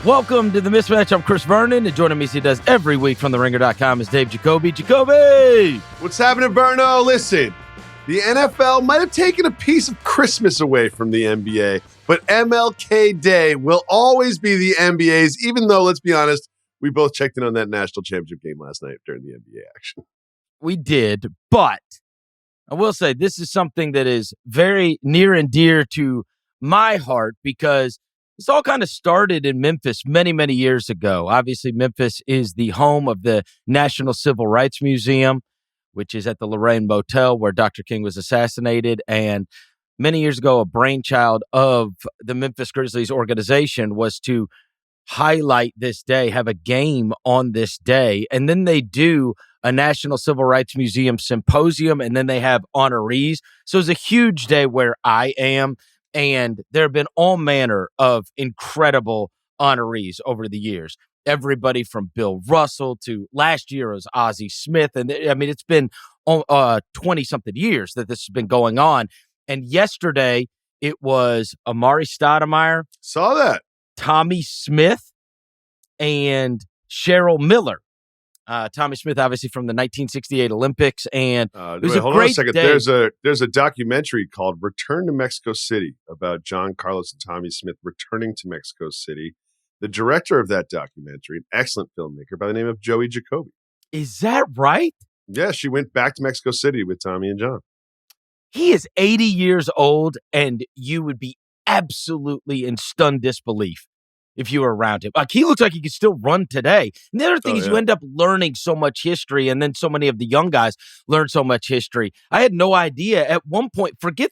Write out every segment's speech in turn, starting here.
Welcome to the Mismatch. I'm Chris Vernon, and joining me as he does every week from TheRinger.com is Dave Jacoby. Jacoby! What's happening, Verno? Listen, the NFL might have taken a piece of Christmas away from the NBA, but MLK Day will always be the NBA's, even though, let's be honest, we both checked in on that national championship game last night during the NBA action. We did, but I will say this is something that is very near and dear to my heart because this all kind of started in Memphis many, many years ago. Obviously, Memphis is the home of the National Civil Rights Museum, which is at the Lorraine Motel where Dr. King was assassinated. And many years ago, a brainchild of the Memphis Grizzlies organization was to highlight this day, have a game on this day. And then they do a National Civil Rights Museum symposium, and then they have honorees. So it's a huge day where I am. And there have been all manner of incredible honorees over the years. Everybody from Bill Russell to last year was Ozzie Smith. And I mean, it's been 20-something years that this has been going on. And yesterday, it was Amari Stoudemire. Saw that. Tommy Smith and Cheryl Miller. Tommy Smith, obviously from the 1968 Olympics, and it was hold a great on a second. day. There's a documentary called "Return to Mexico City" about John Carlos and Tommy Smith returning to Mexico City. The director of that documentary, an excellent filmmaker by the name of Joey Jacoby. Is that right? Yeah, she went back to Mexico City with Tommy and John. He is 80 years old, and you would be absolutely in stunned disbelief if you were around him. Like, he looks like he could still run today. And the other thing is you end up learning so much history, and then so many of the young guys learn so much history. I had no idea at one point, forget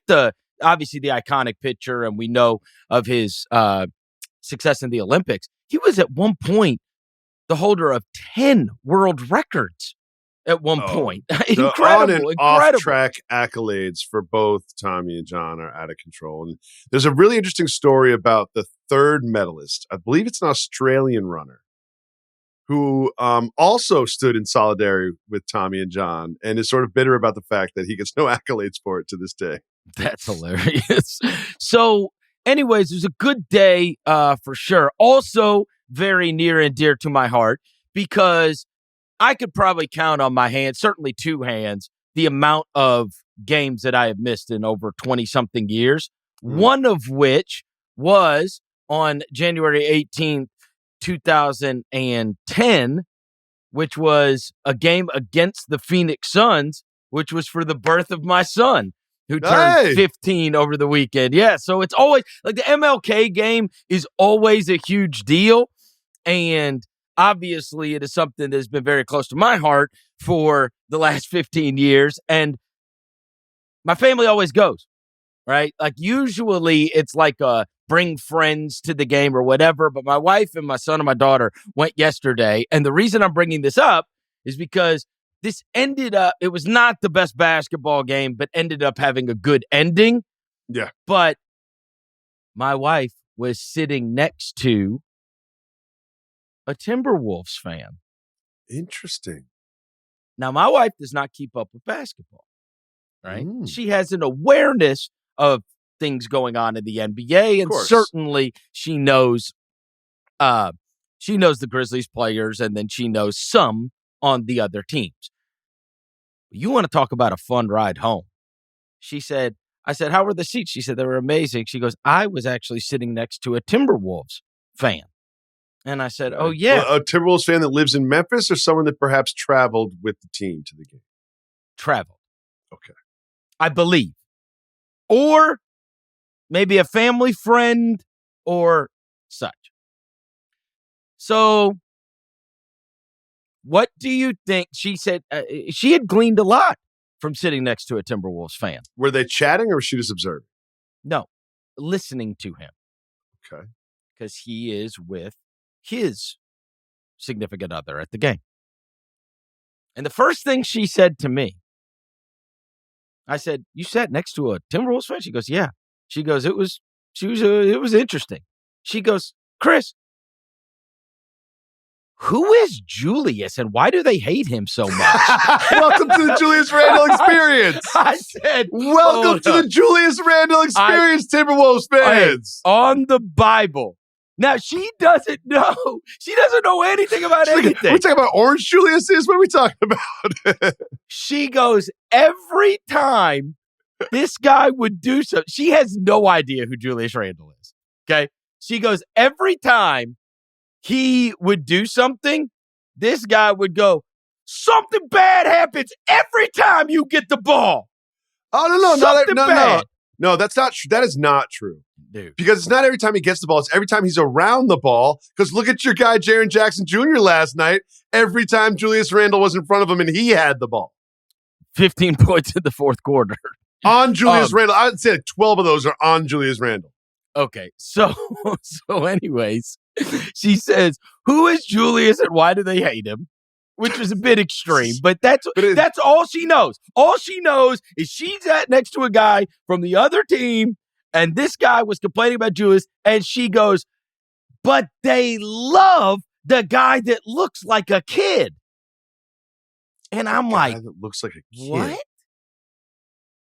obviously the iconic picture, and we know of his success in the Olympics. He was at one point the holder of 10 world records at one point. Incredible. Off-track accolades for both Tommy and John are out of control. And there's a really interesting story about the third medalist. I believe it's an Australian runner who also stood in solidarity with Tommy and John and is sort of bitter about the fact that he gets no accolades for it to this day. That's hilarious. So anyways, it was a good day for sure. Also very near and dear to my heart because I could probably count on my hands, certainly two hands, the amount of games that I have missed in over 20-something years, one of which was on January 18th, 2010, which was a game against the Phoenix Suns, which was for the birth of my son, who turned 15 over the weekend. Yeah, so it's always, like, the MLK game is always a huge deal, and obviously, it is something that has been very close to my heart for the last 15 years. And my family always goes, right? Like, usually it's like bring friends to the game or whatever. But my wife and my son and my daughter went yesterday. And the reason I'm bringing this up is because this ended up, it was not the best basketball game, but ended up having a good ending. Yeah. But my wife was sitting next to a Timberwolves fan. Interesting. Now, my wife does not keep up with basketball, right? She has an awareness of things going on in the NBA, and certainly she knows the Grizzlies players, and then she knows some on the other teams. You want to talk about a fun ride home? I said, how were the seats? She said, they were amazing. She goes, I was actually sitting next to a Timberwolves fan. And I said, oh, yeah. Well, a Timberwolves fan that lives in Memphis or someone that perhaps traveled with the team to the game? Traveled. Okay. I believe. Or maybe a family friend or such. So what do you think? She said she had gleaned a lot from sitting next to a Timberwolves fan. Were they chatting or was she just observing? No, listening to him. Okay. Because he is with his significant other at the game. And the first thing she said to me, I said, you sat next to a Timberwolves fan? She goes, yeah. She goes, it was interesting. She goes, Chris, who is Julius and why do they hate him so much? Welcome to the Julius Randle experience. I said, welcome to the Julius Randle experience, Timberwolves fans. On the Bible, Now, she doesn't know. She doesn't know anything about anything. We're talking about Orange Julius is? What are we talking about? She goes, every time this guy would do so, she has no idea who Julius Randle is. Okay. She goes, every time he would do something, this guy would go, something bad happens every time you get the ball. Oh, no. No, that's not true. That is not true. Dude. Because it's not every time he gets the ball. It's every time he's around the ball. Because look at your guy, Jaren Jackson Jr. last night. Every time Julius Randle was in front of him and he had the ball. 15 points in the fourth quarter. On Julius Randle. I would say 12 of those are on Julius Randle. Okay. So anyways, she says, who is Julius and why do they hate him? Which was a bit extreme, but that's all she knows. All she knows is she's next to a guy from the other team, and this guy was complaining about Julius, and she goes, but they love the guy that looks like a kid. And I'm like, that looks like a kid. What?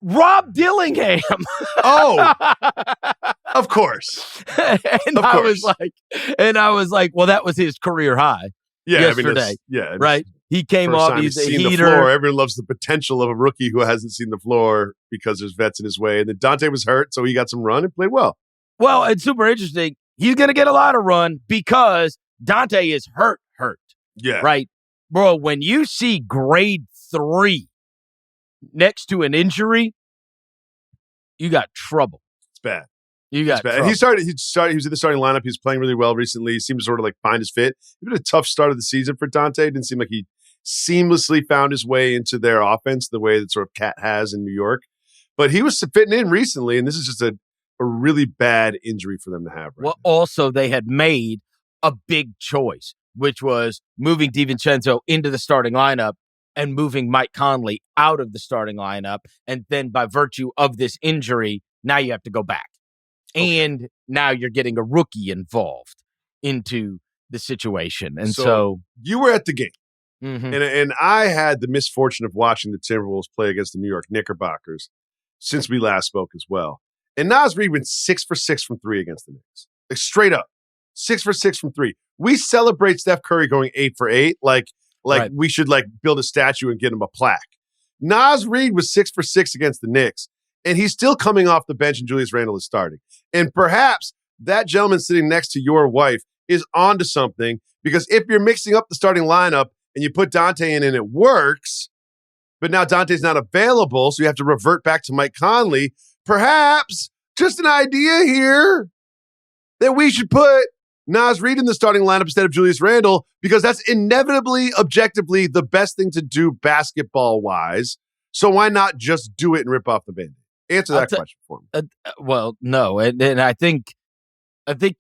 Rob Dillingham. Oh, of course. And I was like, well, that was his career high. Yeah, yesterday. Right. He came off. He's a heater. The floor. Everyone loves the potential of a rookie who hasn't seen the floor because there's vets in his way. And then Dante was hurt, so he got some run and played well. Well, it's super interesting. He's going to get a lot of run because Dante is hurt. Yeah. Right. Bro, when you see grade 3 next to an injury, you got trouble. It's bad. You got trouble. And he was in the starting lineup. He was playing really well recently. He seemed to sort of like find his fit. It's been a tough start of the season for Dante. It didn't seem like he seamlessly found his way into their offense the way that sort of Cat has in New York. But he was fitting in recently, and this is just a really bad injury for them to have. Right now. Also, they had made a big choice, which was moving DiVincenzo into the starting lineup and moving Mike Conley out of the starting lineup. And then by virtue of this injury, now you have to go back. Okay. And now you're getting a rookie involved into the situation. And so you were at the game. Mm-hmm. And I had the misfortune of watching the Timberwolves play against the New York Knickerbockers since we last spoke as well. And Naz Reid went 6 for 6 from 3 against the Knicks. Like straight up. 6 for 6 from 3. We celebrate Steph Curry going 8 for 8 like right. We should like build a statue and get him a plaque. Naz Reid was 6 for 6 against the Knicks. And he's still coming off the bench and Julius Randle is starting. And perhaps that gentleman sitting next to your wife is onto something because if you're mixing up the starting lineup and you put Dante in and it works, but now Dante's not available, so you have to revert back to Mike Conley, perhaps just an idea here that we should put Naz Reid in the starting lineup instead of Julius Randle because that's inevitably, objectively the best thing to do basketball-wise. So why not just do it and rip off the Band-Aid? Answer that question for me. Well, no, and I think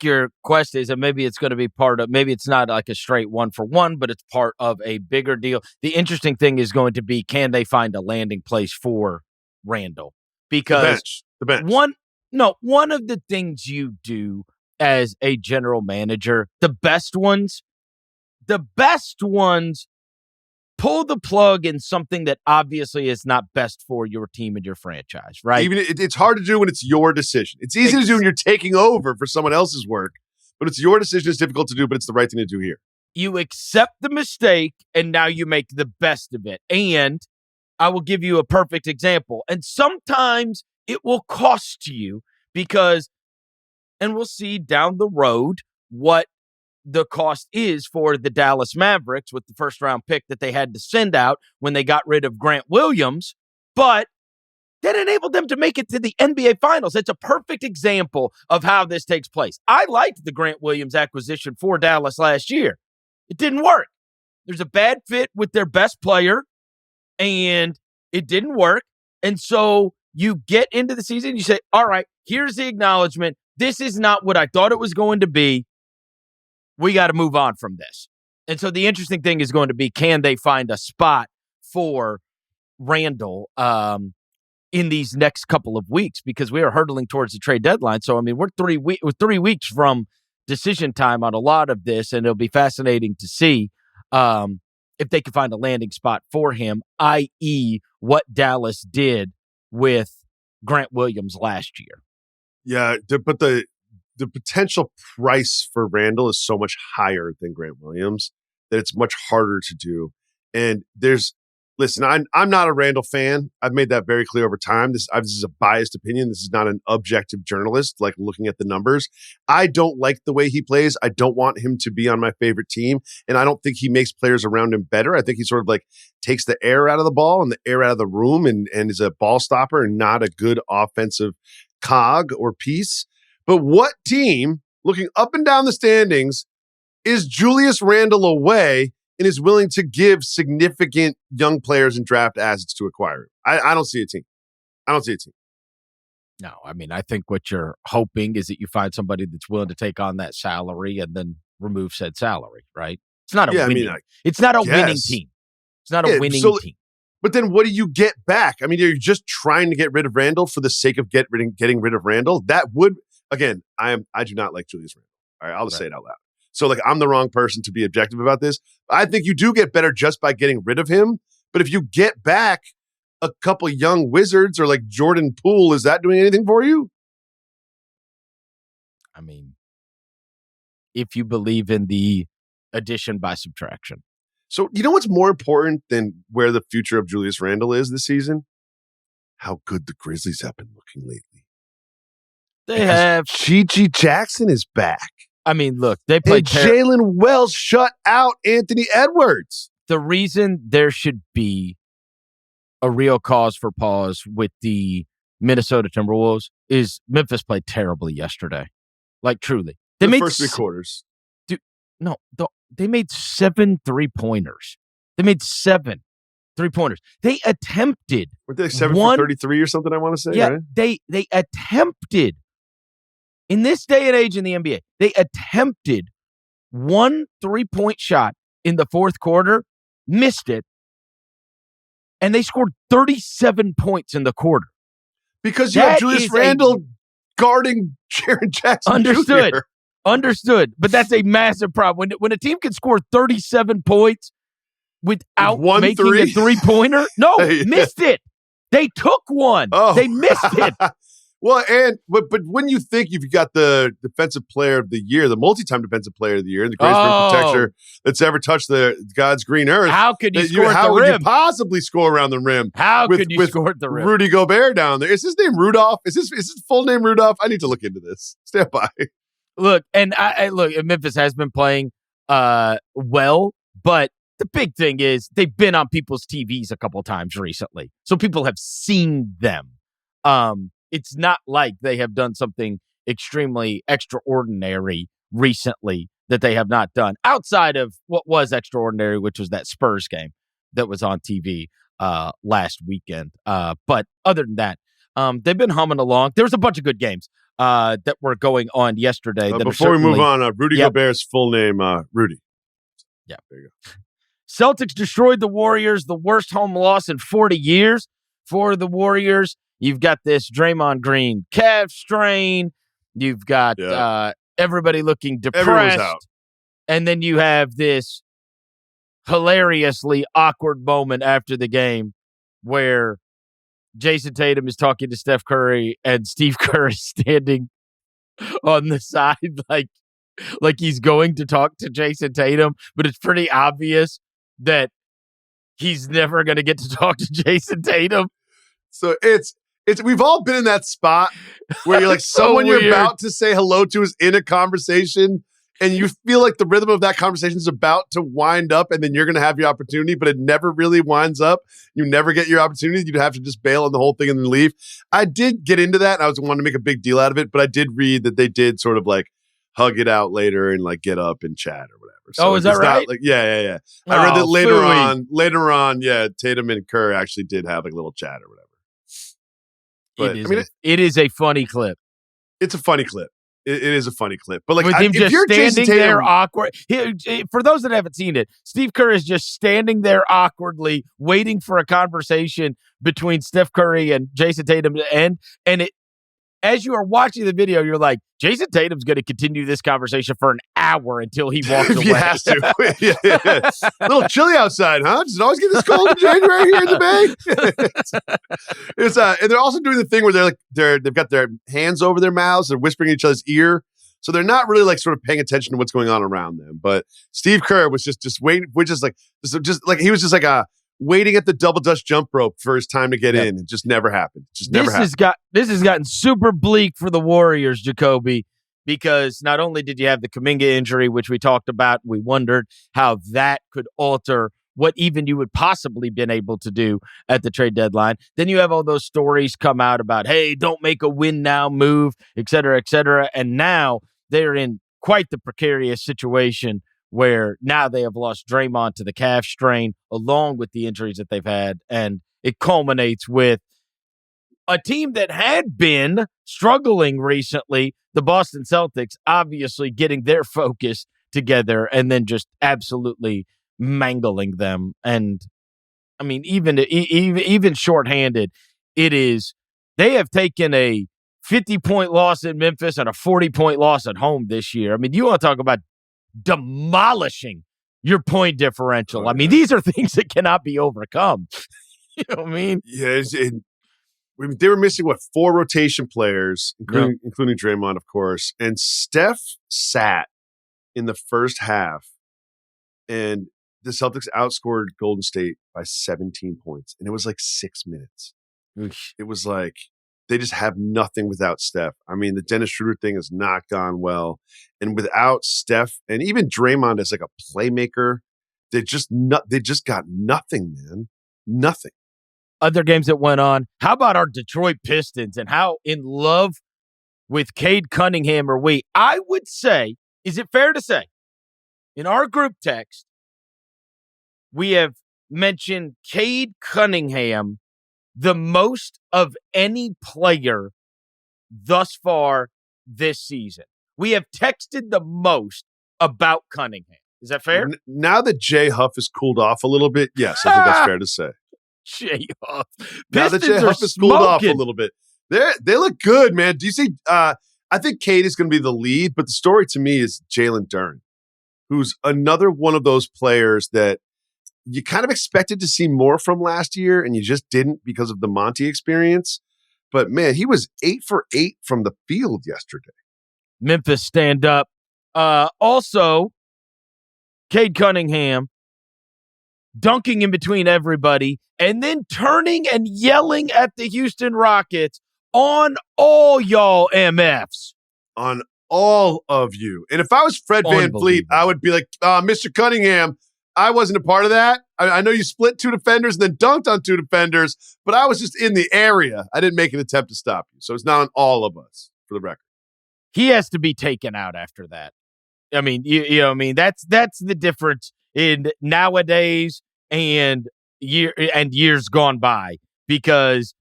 your question is that maybe it's going to be part of. Maybe it's not like a straight 1-for-1, but it's part of a bigger deal. The interesting thing is going to be, can they find a landing place for Randle? Because the bench. One of the things you do as a general manager, the best ones pull the plug in something that obviously is not best for your team and your franchise, right? Even it's hard to do when it's your decision. It's easy to do when you're taking over for someone else's work, but it's your decision. It's difficult to do, but it's the right thing to do here. You accept the mistake, and now you make the best of it. And I will give you a perfect example. And sometimes it will cost you because, and we'll see down the road what the cost is for the Dallas Mavericks with the first round pick that they had to send out when they got rid of Grant Williams, but that enabled them to make it to the NBA Finals. It's a perfect example of how this takes place. I liked the Grant Williams acquisition for Dallas last year. It didn't work. There's a bad fit with their best player, and it didn't work. And so you get into the season, you say, all right, here's the acknowledgement. This is not what I thought it was going to be. We got to move on from this. And so the interesting thing is going to be, can they find a spot for Randle in these next couple of weeks? Because we are hurtling towards the trade deadline. So, I mean, we're 3 weeks from decision time on a lot of this, and it'll be fascinating to see if they can find a landing spot for him, i.e. what Dallas did with Grant Williams last year. Yeah, but the the potential price for Randle is so much higher than Grant Williams that it's much harder to do. And listen, I'm not a Randle fan. I've made that very clear over time. This is a biased opinion. This is not an objective journalist, like looking at the numbers. I don't like the way he plays. I don't want him to be on my favorite team. And I don't think he makes players around him better. I think he sort of like takes the air out of the ball and the air out of the room and is a ball stopper and not a good offensive cog or piece. But what team, looking up and down the standings, is Julius Randle away and is willing to give significant young players and draft assets to acquire him? I don't see a team. No, I mean, I think what you're hoping is that you find somebody that's willing to take on that salary and then remove said salary, right? It's not a winning. It's not a winning team. It's not a winning team. But then what do you get back? I mean, you're just trying to get rid of Randle for the sake of getting rid of Randle. That would, again, I do not like Julius Randle. All right, I'll just say it out loud. So, like, I'm the wrong person to be objective about this. I think you do get better just by getting rid of him. But if you get back a couple young wizards or like Jordan Poole, is that doing anything for you? I mean, if you believe in the addition by subtraction. So, you know what's more important than where the future of Julius Randle is this season? How good the Grizzlies have been looking lately. Gigi Jackson is back. I mean, look, they played. Jalen Wells shut out Anthony Edwards. The reason there should be a real cause for pause with the Minnesota Timberwolves is Memphis played terribly yesterday. Like, truly. They made first 3 quarters. They made 7 3-pointers. They made 7 3-pointers. They attempted. Weren't they like 7 for 33 or something, I want to say? Yeah, right? They attempted. In this day and age in the NBA, they attempted 1 3-point shot in the fourth quarter, missed it, and they scored 37 points in the quarter. Because you have Julius Randle guarding Jaren Jackson Jr. Understood. But that's a massive problem. When a team can score 37 points without making a 3-pointer, missed it. They took one. They missed it. Well, but when you think you've got the defensive player of the year, the multi-time defensive player of the year, and the greatest rim protector that's ever touched the God's green earth, how could you score at the rim? How would you possibly score around the rim? How could you score at the rim? Rudy Gobert down there. Is his name Rudolph? Is his full name Rudolph? I need to look into this. Stand by. Look, and Memphis has been playing well, but the big thing is they've been on people's TVs a couple times recently, so people have seen them. It's not like they have done something extremely extraordinary recently that they have not done outside of what was extraordinary, which was that Spurs game that was on TV last weekend. But other than that, they've been humming along. There was a bunch of good games that were going on yesterday. Before we move on, Rudy Gobert's full name, Rudy. Yeah. There you go. Celtics destroyed the Warriors, the worst home loss in 40 years for the Warriors. You've got this Draymond Green calf strain. You've got everybody looking depressed. Out. And then you have this hilariously awkward moment after the game where Jason Tatum is talking to Steph Curry and Steve Kerr is standing on the side like he's going to talk to Jason Tatum, but it's pretty obvious that he's never going to get to talk to Jason Tatum. So we've all been in that spot where you're like someone you're about to say hello to is in a conversation and you feel like the rhythm of that conversation is about to wind up and then you're going to have your opportunity, but it never really winds up. You never get your opportunity. You'd have to just bail on the whole thing and then leave. I did get into that and I was wanting to make a big deal out of it, but I did read that they did sort of like hug it out later and like get up and chat or whatever. So is that right? Yeah. I read that later on, Tatum and Kerr actually did have like a little chat or whatever. But it is a funny clip. It's a funny clip. It is a funny clip. But like, with him just standing Tatum, there awkward. For those that haven't seen it, Steve Kerr is just standing there awkwardly, waiting for a conversation between Steph Curry and Jason Tatum to end. And as you are watching the video, you're like, Jason Tatum's going to continue this conversation for an hour until he walks away. He has to. Yeah. A little chilly outside, huh? Does it always get this cold in January here in the Bay? And they're also doing the thing where they've got their hands over their mouths, they're whispering in each other's ear. So they're not really like sort of paying attention to what's going on around them. But Steve Kerr was just waiting, he was just like waiting at the double dutch jump rope for his time to get in. It just never happened. Never happened. This has gotten super bleak for the Warriors, Jacoby, because not only did you have the Kuminga injury, which we talked about, we wondered how that could alter what even you would possibly been able to do at the trade deadline. Then you have all those stories come out about, hey, don't make a win now move, et cetera, et cetera. And now they're in quite the precarious situation where now they have lost Draymond to the calf strain along with the injuries that they've had. And it culminates with a team that had been struggling recently, the Boston Celtics, obviously getting their focus together and then just absolutely mangling them. And I mean, even shorthanded, they have taken a 50-point loss in Memphis and a 40-point loss at home this year. I mean, you want to talk about demolishing your point differential. I mean, these are things that cannot be overcome. You know what I mean? Yeah, they were missing, 4 rotation players, including Draymond, of course. And Steph sat in the first half, and the Celtics outscored Golden State by 17 points. And it was like 6 minutes. Oosh. It was like they just have nothing without Steph. I mean, the Dennis Schroeder thing has not gone well. And without Steph, and even Draymond as like a playmaker, they just got nothing, man. Nothing. Other games that went on. How about our Detroit Pistons and how in love with Cade Cunningham are we? I would say, is it fair to say, in our group text, we have mentioned Cade Cunningham the most of any player thus far this season. We have texted the most about Cunningham. Is that fair? Now that Jay Huff has cooled off a little bit, yes, I think that's fair to say. Jay Huff. Now that Jay Huff has cooled off a little bit. They look good, man. Do you see? I think Cade is going to be the lead, but the story to me is Jalen Duren, who's another one of those players that you kind of expected to see more from last year, and you just didn't because of the Monty experience. But, man, he was 8 for 8 from the field yesterday. Memphis stand up. Also, Cade Cunningham dunking in between everybody and then turning and yelling at the Houston Rockets on all y'all MFs. On all of you. And if I was Fred VanVleet, I would be like, Mr. Cunningham, I wasn't a part of that. I know you split 2 defenders and then dunked on 2 defenders, but I was just in the area. I didn't make an attempt to stop you. So it's not on all of us, for the record. He has to be taken out after that. I mean, you know what I mean? That's the difference in nowadays and years gone by. Because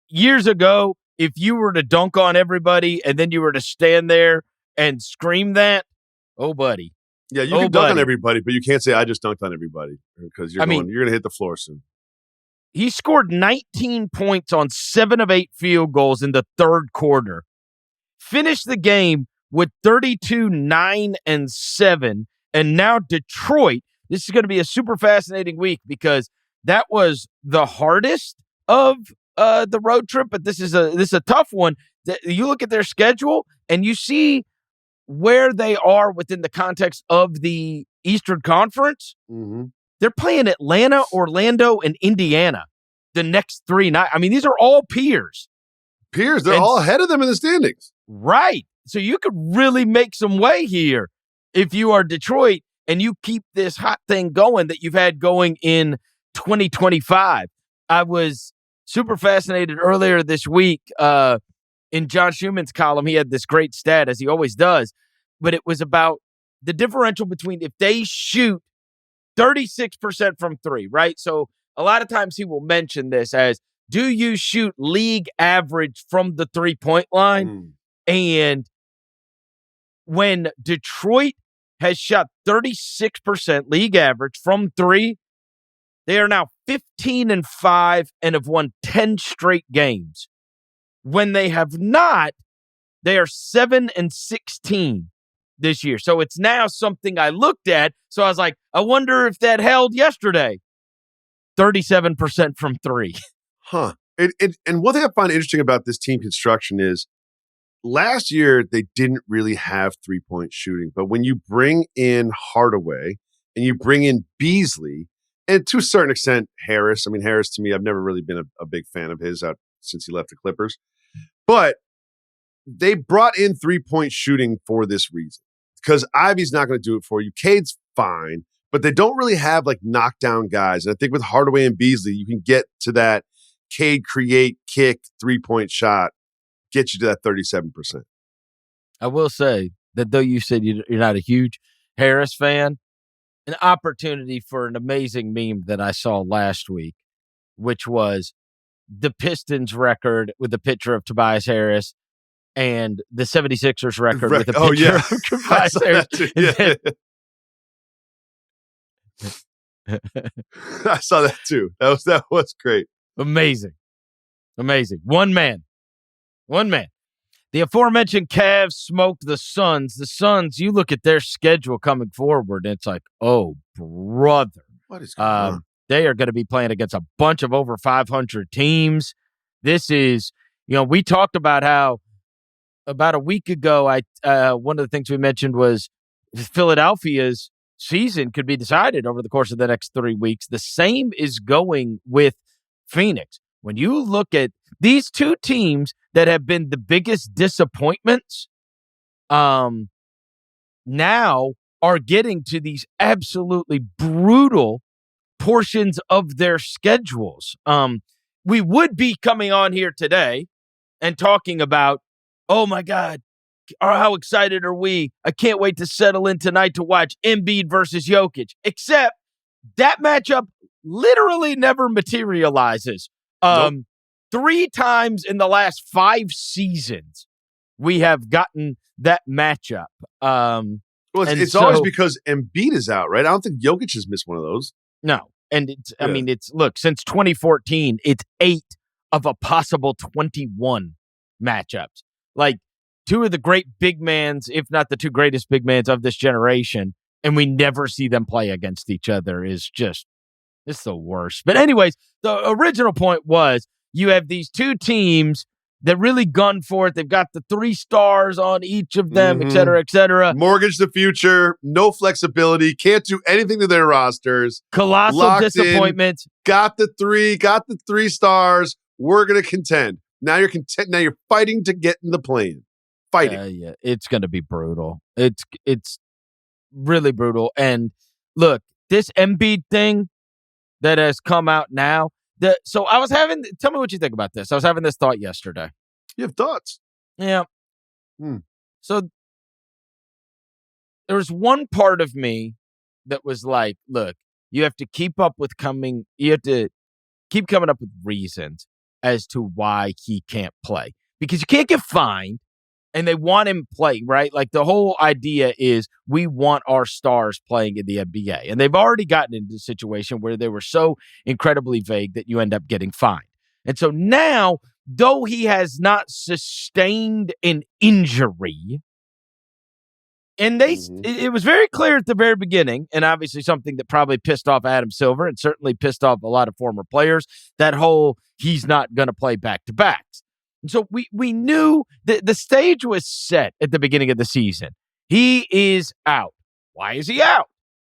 years ago, if you were to dunk on everybody and then you were to stand there and scream that, oh, buddy. Yeah, you can dunk on everybody, but you can't say I just dunked on everybody because you're going to hit the floor soon. He scored 19 points on 7 of 8 field goals in the third quarter. Finished the game with 32, 9, and 7. And now Detroit, this is going to be a super fascinating week because that was the hardest of the road trip, but this is a tough one. You look at their schedule and you see where they are within the context of the Eastern Conference. Mm-hmm. They're playing Atlanta, Orlando, and Indiana the next 3 nights. I mean, these are all peers. They're all ahead of them in the standings. Right. So you could really make some way here if you are Detroit and you keep this hot thing going that you've had going in 2025. I was super fascinated earlier this week in John Schumann's column. He had this great stat, as he always does, but it was about the differential between if they shoot 36% from 3, right? So a lot of times he will mention this as, do you shoot league average from the 3-point line? And when Detroit has shot 36% league average from 3, they are now 15-5 and have won 10 straight games. When they have not, they are 7-16 this year. So it's now something I looked at. So I was like, I wonder if that held yesterday. 37% from 3. Huh. And one thing I find interesting about this team construction is last year they didn't really have 3-point shooting, but when you bring in Hardaway and you bring in Beasley, and to a certain extent Harris, I mean Harris to me, I've never really been a big fan of his since he left the Clippers, but they brought in 3-point shooting for this reason because Ivy's not going to do it for you. Cade's fine, but they don't really have like knockdown guys. And I think with Hardaway and Beasley, you can get to that Cade create, kick, 3-point shot, get you to that 37%. I will say that though you said you're not a huge Harris fan, an opportunity for an amazing meme that I saw last week, which was the Pistons record with a picture of Tobias Harris and the 76ers record with a picture of Tobias Harris. I saw that too. That was great. Amazing. One man. The aforementioned Cavs smoked the Suns. The Suns, you look at their schedule coming forward, and it's like, oh, brother. What is going on? They are going to be playing against a bunch of over 500 teams. This is, we talked about how about a week ago, one of the things we mentioned was Philadelphia's season could be decided over the course of the next 3 weeks. The same is going with Phoenix. When you look at these two teams that have been the biggest disappointments, now are getting to these absolutely brutal portions of their schedules. We would be coming on here today and talking about, oh my God, how excited are we? I can't wait to settle in tonight to watch Embiid versus Jokic. Except that matchup literally never materializes. Nope. 3 times in the last 5 seasons, we have gotten that matchup. Well, it's always because Embiid is out, right? I don't think Jokic has missed one of those. No. And I mean, look, since 2014, it's 8 of a possible 21 matchups. Like 2 of the great big mans, if not the 2 greatest big mans of this generation, and we never see them play against each other it's the worst. But anyways, the original point was you have these 2 teams that really gun for it. They've got the 3 stars on each of them, et cetera, et cetera. Mortgage the future, no flexibility, can't do anything to their rosters. Colossal disappointment. Got the 3 stars. We're going to contend. Now you're content. Now you're fighting to get in the play-in. Fighting. Yeah, it's going to be brutal. It's really brutal. And look, this Embiid thing that has come out now. So I was tell me what you think about this. I was having this thought yesterday. You have thoughts? Yeah. So there was one part of me that was like, look, you have to keep coming up with reasons as to why he can't play. Because you can't get fined and they want him playing, right? Like the whole idea is we want our stars playing in the NBA. And they've already gotten into a situation where they were so incredibly vague that you end up getting fined. And so now, though he has not sustained an injury, and it was very clear at the very beginning, and obviously something that probably pissed off Adam Silver and certainly pissed off a lot of former players, that whole he's not going to play back-to-backs. And so we knew that the stage was set at the beginning of the season. He is out. Why is he out?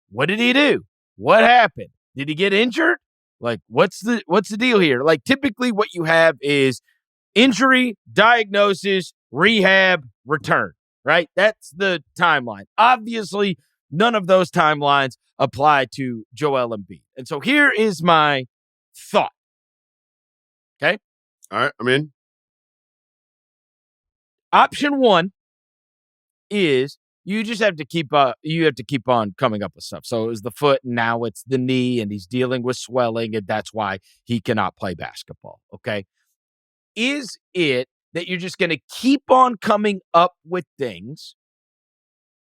What did he do? What happened? Did he get injured? Like, what's the deal here? Like, typically what you have is injury, diagnosis, rehab, return, right? That's the timeline. Obviously, none of those timelines apply to Joel Embiid. And so here is my thought. Okay? All right, I'm in. Option 1 is you just have to keep on coming up with stuff. So it was the foot, and now it's the knee, and he's dealing with swelling, and that's why he cannot play basketball. Okay. Is it that you're just going to keep on coming up with things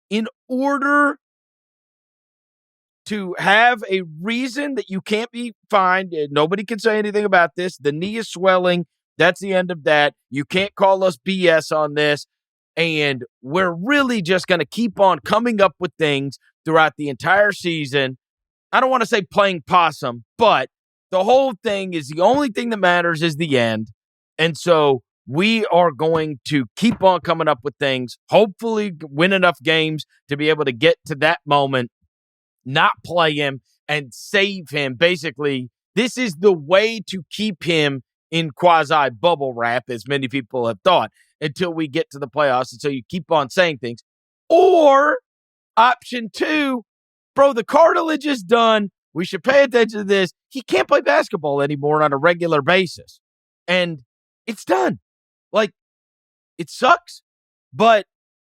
in order to have a reason that you can't be fined? Nobody can say anything about this. The knee is swelling. That's the end of that. You can't call us BS on this. And we're really just going to keep on coming up with things throughout the entire season. I don't want to say playing possum, but the whole thing is the only thing that matters is the end. And so we are going to keep on coming up with things, hopefully win enough games to be able to get to that moment, not play him, and save him. Basically, this is the way to keep him in quasi bubble wrap, as many people have thought, until we get to the playoffs. And so you keep on saying things. Or option two, bro, the cartilage is done. We should pay attention to this. He can't play basketball anymore on a regular basis. And it's done. Like, it sucks, but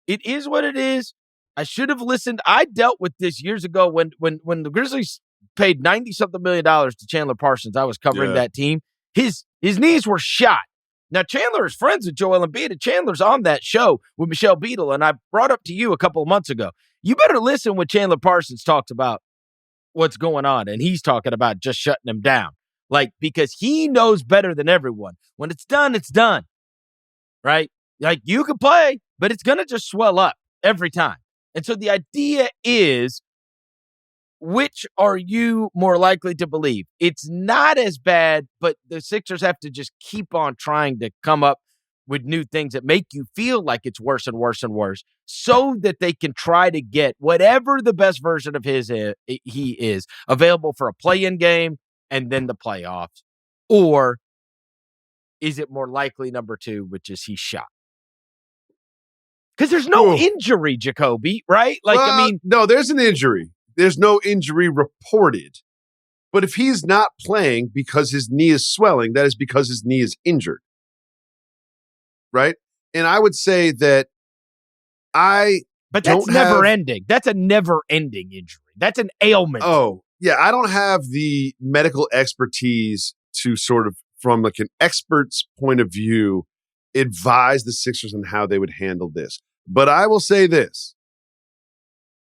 it is what it is. I should have listened. I dealt with this years ago when the Grizzlies paid $90-something million to Chandler Parsons. I was covering that team. His knees were shot. Now, Chandler is friends with Joel Embiid, and Chandler's on that show with Michelle Beadle, and I brought up to you a couple of months ago. You better listen when Chandler Parsons talks about what's going on, and he's talking about just shutting him down. Like, because he knows better than everyone. When it's done, right? Like, you can play, but it's going to just swell up every time. And so the idea is, which are you more likely to believe? It's not as bad, but the Sixers have to just keep on trying to come up with new things that make you feel like it's worse and worse and worse, so that they can try to get whatever the best version of he is available for a play-in game and then the playoffs. Or is it more likely number two, which is he's shot? Because there's no injury, Jacoby, right? Like, well, I mean, no, there's an injury. There's no injury reported. But if he's not playing because his knee is swelling, that is because his knee is injured. Right? And I would say that But that's never ending. That's a never ending injury. That's an ailment. Oh, yeah. I don't have the medical expertise to sort of, from like an expert's point of view, advise the Sixers on how they would handle this. But I will say this.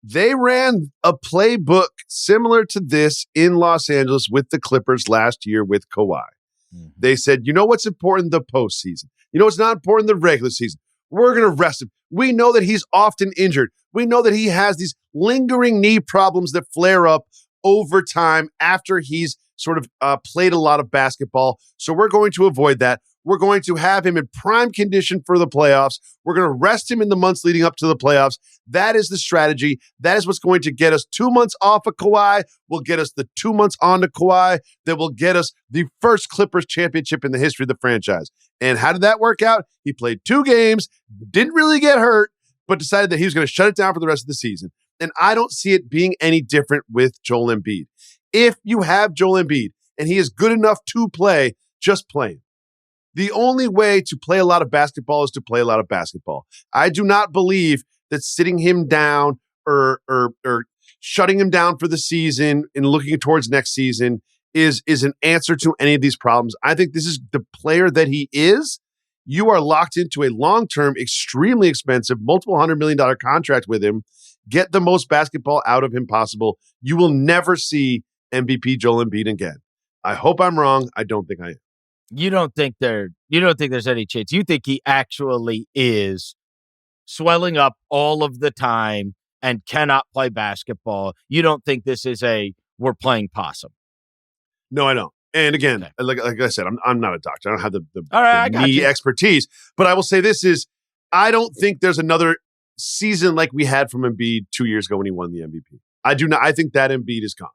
They ran a playbook similar to this in Los Angeles with the Clippers last year with Kawhi. Mm-hmm. They said, you know what's important? The postseason. You know what's not important? The regular season. We're going to rest him. We know that he's often injured. We know that he has these lingering knee problems that flare up over time after he's sort of played a lot of basketball. So we're going to avoid that. We're going to have him in prime condition for the playoffs. We're going to rest him in the months leading up to the playoffs. That is the strategy. That is what's going to get us 2 months off of Kawhi. Will get us the 2 months on to Kawhi. That will get us the first Clippers championship in the history of the franchise. And how did that work out? He played 2 games, didn't really get hurt, but decided that he was going to shut it down for the rest of the season. And I don't see it being any different with Joel Embiid. If you have Joel Embiid and he is good enough to play, just play him. The only way to play a lot of basketball is to play a lot of basketball. I do not believe that sitting him down or shutting him down for the season and looking towards next season is an answer to any of these problems. I think this is the player that he is. You are locked into a long-term, extremely expensive, multiple $100 million contract with him. Get the most basketball out of him possible. You will never see MVP Joel Embiid again. I hope I'm wrong. I don't think I am. You don't think there's any chance? You think he actually is swelling up all of the time and cannot play basketball? You don't think this is we're playing possum? No, I don't. And again, okay. like I said, I'm not a doctor. I don't have the knee expertise. But I will say this is, I don't think there's another season like we had from Embiid 2 years ago when he won the MVP. I do not. I think that Embiid is gone.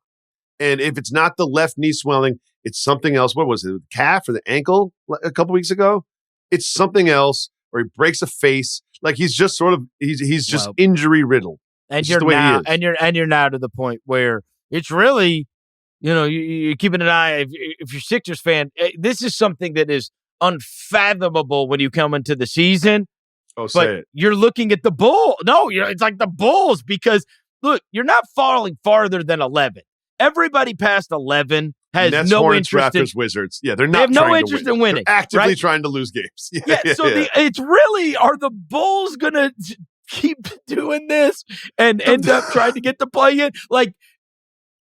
And if it's not the left knee swelling, it's something else. What was it? The calf or the ankle a couple weeks ago? It's something else, or he breaks a face. Like he's just sort of he's just injury riddled. And you're now to the point where it's really, you're keeping an eye. If you're Sixers fan, this is something that is unfathomable when you come into the season. Oh, say it. You're looking at the Bulls. No, it's like the Bulls, because look, you're not falling farther than 11. Everybody past 11 has Nets, no Hornets, interest Raptors, Wizards. Yeah, they have no interest in winning. They're actively right? trying to lose games. It's really, are the Bulls going to keep doing this and end up trying to get the play in? Like,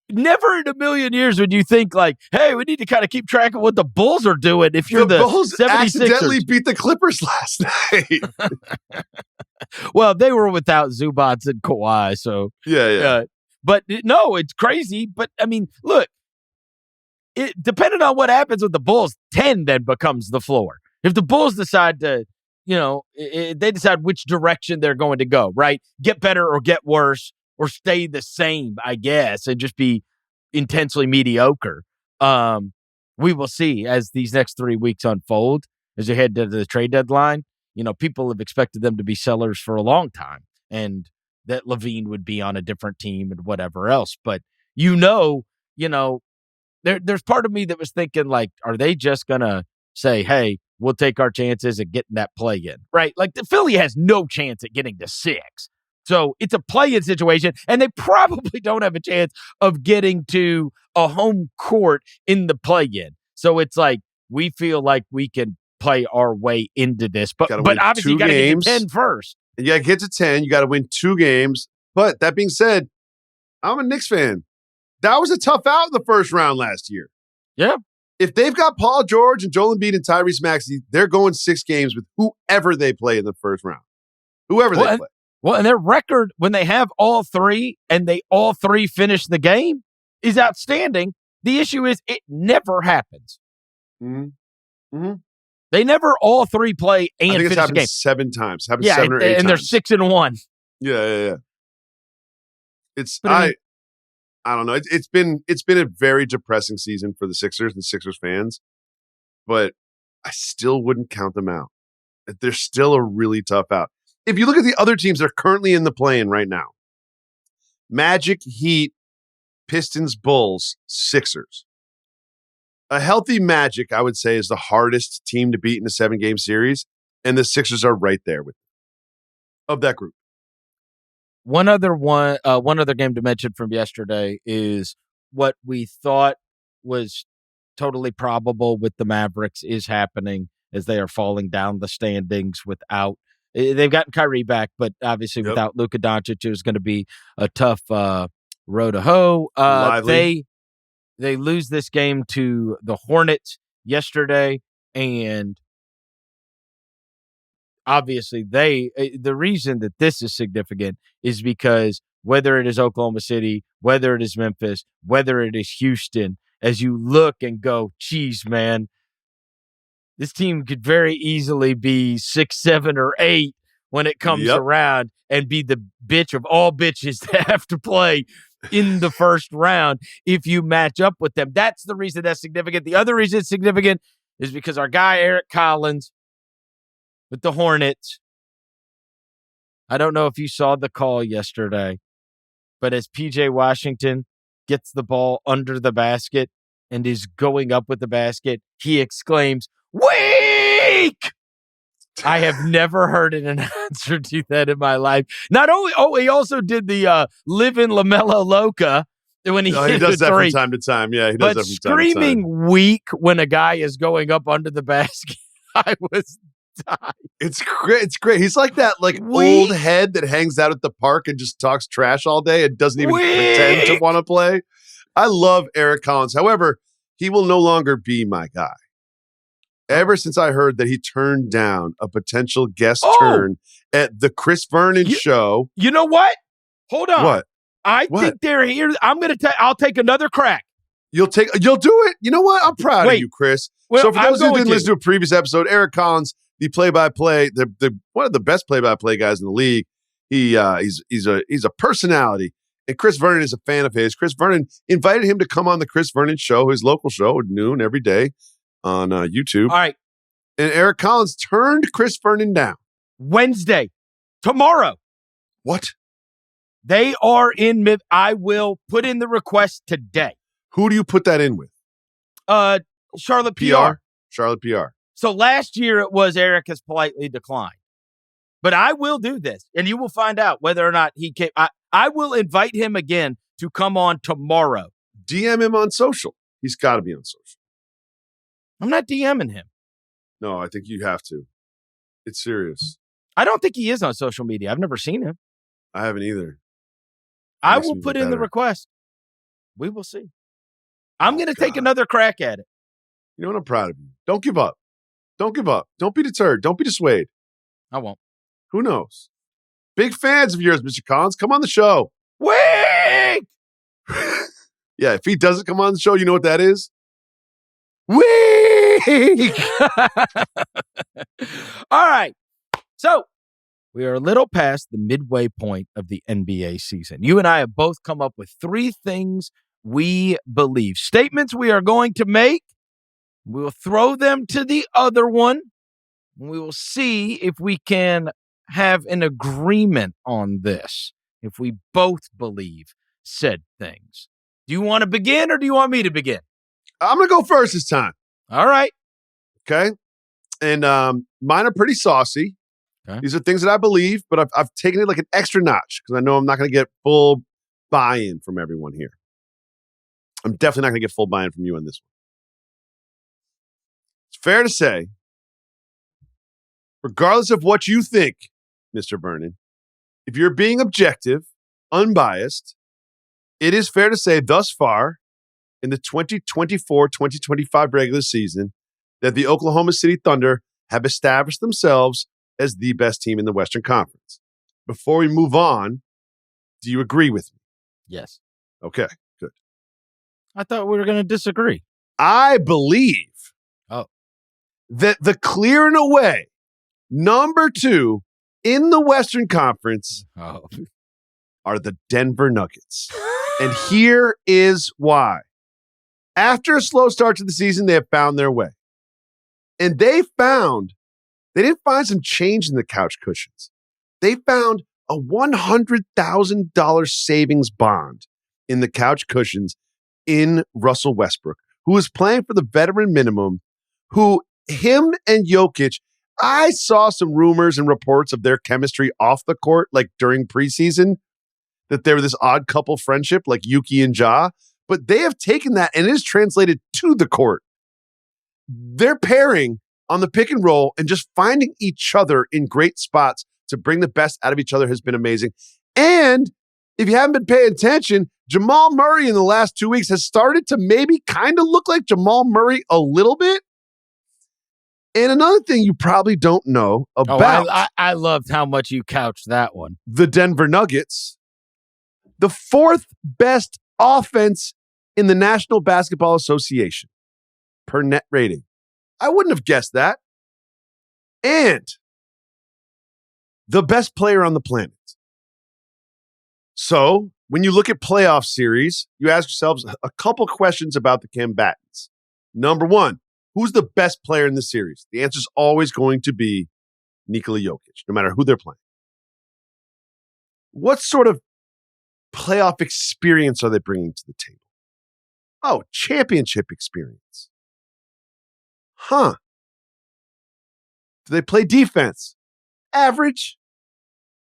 never in a million years would you think like, hey, we need to kind of keep track of what the Bulls are doing. If you're the Bulls 76ers. accidentally beat the Clippers last night. Well, they were without Zubats and Kawhi, so yeah. But no, it's crazy. But I mean, look, depending on what happens with the Bulls, 10 then becomes the floor. If the Bulls decide to, they decide which direction they're going to go, right? Get better or get worse or stay the same, I guess, and just be intensely mediocre. We will see as these next 3 weeks unfold, as you head to the trade deadline. People have expected them to be sellers for a long time and that Levine would be on a different team and whatever else. But, there's part of me that was thinking, like, are they just going to say, hey, we'll take our chances at getting that play in, right? Like, the Philly has no chance at getting to 6. So it's a play-in situation, and they probably don't have a chance of getting to a home court in the play-in. So it's like we feel like we can play our way into this. But obviously you got to get to 10 first. You got to get to 10. You got to win 2 games. But that being said, I'm a Knicks fan. That was a tough out in the first round last year. Yeah. If they've got Paul George and Joel Embiid and Tyrese Maxey, they're going 6 games with whoever they play in the first round. Whoever they play. Well, and their record when they have all 3 and they all 3 finish the game is outstanding. The issue is it never happens. Mm-hmm. Mm-hmm. They never all 3 play and I think finish the game. 7 times. Happened 7 or 8 times. And they're 6-1. Yeah. I don't know. It's been a very depressing season for the Sixers and Sixers fans, but I still wouldn't count them out. They're still a really tough out. If you look at the other teams that are currently in the play-in right now, Magic, Heat, Pistons, Bulls, Sixers. A healthy Magic, I would say, is the hardest team to beat in a 7-game series, and the Sixers are right there with them, of that group. One other game to mention from yesterday is what we thought was totally probable with the Mavericks is happening as they are falling down the standings without. They've gotten Kyrie back, but obviously without Luka Doncic, it was going to be a tough row to hoe. They lose this game to the Hornets yesterday, and obviously the reason that this is significant is because whether it is Oklahoma City, whether it is Memphis, whether it is Houston, as you look and go, geez, man, this team could very easily be 6, 7, or 8 when it comes around and be the bitch of all bitches that have to play in the first round if you match up with them. That's the reason that's significant. The other reason it's significant is because our guy Eric Collins with the Hornets, I don't know if you saw the call yesterday, but as PJ Washington gets the ball under the basket and is going up with the basket, he exclaims, "Weak!" I have never heard an announcer do that in my life. Not only, he also did the live in LaMelo Loca when he does that from time to time. Yeah, he does that from time to time. But screaming "weak" when a guy is going up under the basket, I was dying. It's great. It's great. He's like that old head that hangs out at the park and just talks trash all day and doesn't even pretend to want to play. I love Eric Collins. However, he will no longer be my guy. Ever since I heard that he turned down a potential guest turn at the Chris Vernon show. You know what? Hold on. What? I think they're here. I'll take another crack. You'll do it. You know what? I'm proud of you, Chris. Well, so for those who didn't listen to a previous episode, Eric Collins, the play-by-play, the one of the best play-by-play guys in the league. He's a personality, and Chris Vernon is a fan of his. Chris Vernon invited him to come on the Chris Vernon show, his local show at noon every day on YouTube. All right. And Eric Collins turned Chris Vernon down. Wednesday. Tomorrow. What? They are in I will put in the request today. Who do you put that in with? Charlotte PR. Charlotte PR. So last year it was Eric has politely declined. But I will do this, and you will find out whether or not he can. I will invite him again to come on tomorrow. DM him on social. He's got to be on social. I'm not DMing him. No, I think you have to. It's serious. I don't think he is on social media. I've never seen him. I haven't either. I will put in the request. We will see. I'm going to take another crack at it. You know what? I'm proud of you. Don't give up. Don't give up. Don't be deterred. Don't be dissuaded. I won't. Who knows? Big fans of yours, Mr. Collins. Come on the show. Wait! Yeah, if he doesn't come on the show, you know what that is? Wait! week. All right. So we are a little past the midway point of the NBA season. You and I have both come up with 3 things we believe. Statements we are going to make. We will throw them to the other one. We will see if we can have an agreement on this, if we both believe said things. Do you want to begin or do you want me to begin? I'm going to go first this time. All right. Okay. And mine are pretty saucy. Okay. These are things that I believe, but I've taken it like an extra notch because I know I'm not going to get full buy-in from everyone here. I'm definitely not going to get full buy-in from you on this one. It's fair to say, regardless of what you think, Mr. Vernon, if you're being objective, unbiased, it is fair to say thus far in the 2024-2025 regular season that the Oklahoma City Thunder have established themselves as the best team in the Western Conference. Before we move on, do you agree with me? Yes. Okay, good. I thought we were going to disagree. I believe that the clear and away number 2 in the Western Conference are the Denver Nuggets. And here is why. After a slow start to the season, they have found their way. And they didn't find some change in the couch cushions. They found a $100,000 savings bond in the couch cushions in Russell Westbrook, who is playing for the veteran minimum, who him and Jokic, I saw some rumors and reports of their chemistry off the court, like during preseason, that they were this odd couple friendship like Yuki and Ja, but they have taken that and it is translated to the court. Their pairing on the pick and roll and just finding each other in great spots to bring the best out of each other has been amazing. And if you haven't been paying attention, Jamal Murray in the last 2 weeks has started to maybe kind of look like Jamal Murray a little bit. And another thing you probably don't know about I loved how much you couched that one. The Denver Nuggets, the 4th best offense in the National Basketball Association per net rating. I wouldn't have guessed that. And the best player on the planet. So when you look at playoff series, you ask yourselves a couple questions about the combatants. Number 1, who's the best player in the series? The answer is always going to be Nikola Jokic, no matter who they're playing. What sort of playoff experience are they bringing to the table? Oh, championship experience. Huh. Do they play defense? Average.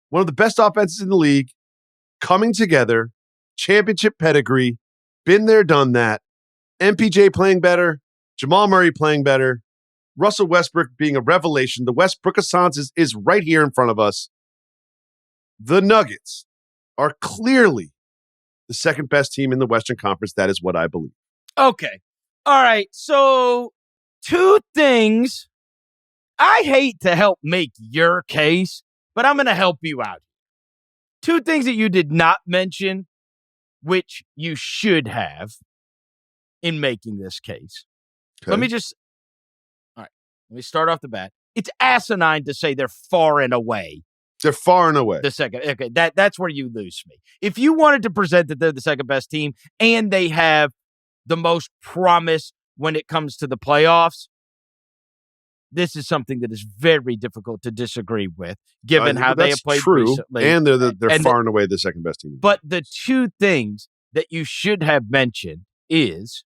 One of the best offenses in the league, coming together, championship pedigree, been there, done that. MPJ playing better, Jamal Murray playing better, Russell Westbrook being a revelation. The Westbrook-assance is right here in front of us. The Nuggets are clearly the 2nd best team in the Western Conference. That is what I believe. Okay. All right. So 2 things. I hate to help make your case, but I'm going to help you out. 2 things that you did not mention, which you should have in making this case. Okay. Let me start off the bat. It's asinine to say they're far and away. They're far and away. The second. Okay, that's where you lose me. If you wanted to present that they're the 2nd best team and they have the most promise when it comes to the playoffs, this is something that is very difficult to disagree with, given how they have played recently. And they're far and away the 2nd best team. But the 2 things that you should have mentioned is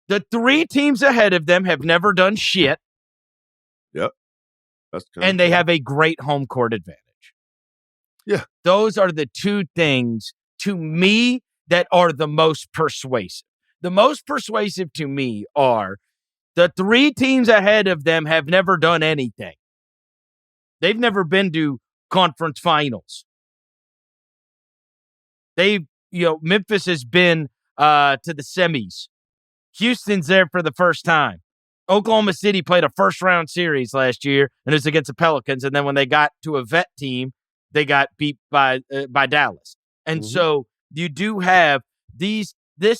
the 3 teams ahead of them have never done shit. Yep. And they have a great home court advantage. Yeah. Those are the 2 things to me that are the most persuasive. The most persuasive to me are the 3 teams ahead of them have never done anything. They've never been to conference finals. Memphis has been to the semis. Houston's there for the first time. Oklahoma City played a first-round series last year, and it was against the Pelicans. And then when they got to a vet team, they got beat by Dallas. And so you do have this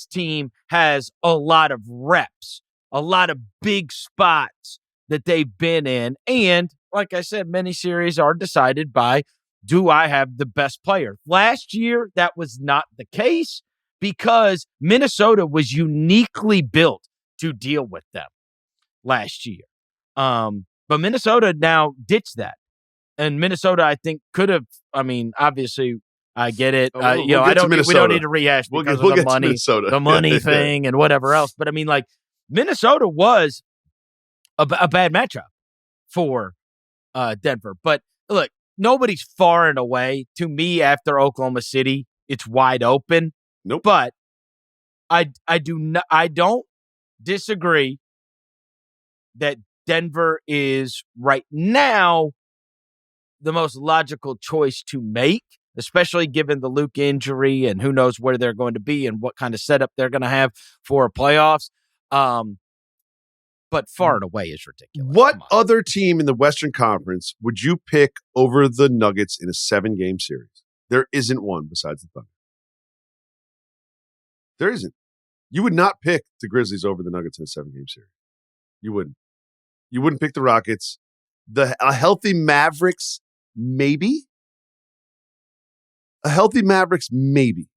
team has a lot of reps a lot of big spots that they've been in. And like I said, many series are decided by, do I have the best player? Last year, that was not the case because Minnesota was uniquely built to deal with them last year. But Minnesota now ditched that. And Minnesota, I think, could have, obviously, I get it. We don't need to rehash because of the money thing and whatever else. But Minnesota was a bad matchup for Denver. But look, nobody's far and away. To me, after Oklahoma City, it's wide open. Nope. But I don't disagree that Denver is right now the most logical choice to make, especially given the Luke injury and who knows where they're going to be and what kind of setup they're going to have for playoffs. But far and away is ridiculous. What other team in the Western Conference would you pick over the Nuggets in a 7-game series? There isn't one besides the Thunder. There isn't. You would not pick the Grizzlies over the Nuggets in a 7-game series. You wouldn't. You wouldn't pick the Rockets. A healthy Mavericks, maybe. A healthy Mavericks, maybe.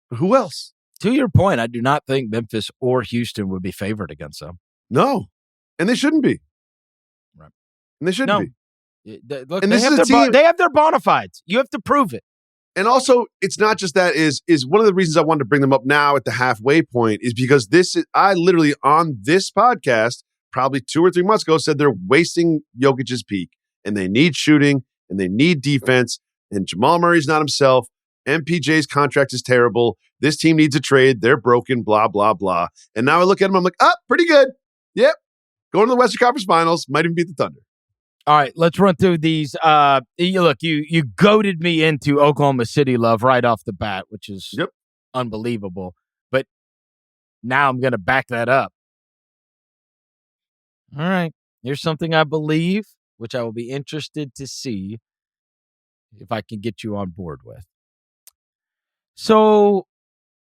But who else? To your point, I do not think Memphis or Houston would be favored against them. No. And they shouldn't be. Right. And they shouldn't be. Look, and they have their bona fides. You have to prove it. And also, it's not just that is one of the reasons I wanted to bring them up now at the halfway point is because I literally on this podcast probably 2 or 3 months ago said they're wasting Jokic's peak and they need shooting and they need defense and Jamal Murray's not himself. MPJ's contract is terrible. This team needs a trade. They're broken, blah, blah, blah. And now I look at them, I'm like, pretty good. Yep. Going to the Western Conference Finals. Might even beat the Thunder. All right, let's run through these. You goaded me into Oklahoma City love right off the bat, which is unbelievable. But now I'm going to back that up. All right, here's something I believe, which I will be interested to see if I can get you on board with. So,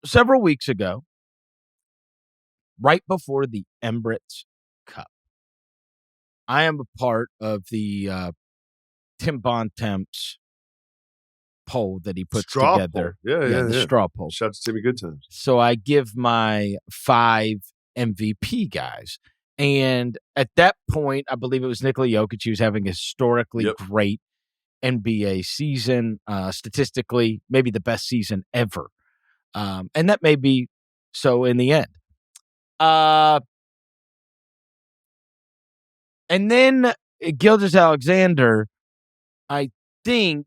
several weeks ago, right before the Emirates Cup, I am a part of the Tim Bontemps poll that he puts together. The straw poll. Shout out to Timmy Goodtimes. So I give my 5 MVP guys. And at that point, I believe it was Nikola Jokic. He was having a historically great NBA season, statistically, maybe the best season ever. And that may be so in the end. And then Gilgeous-Alexander, I think,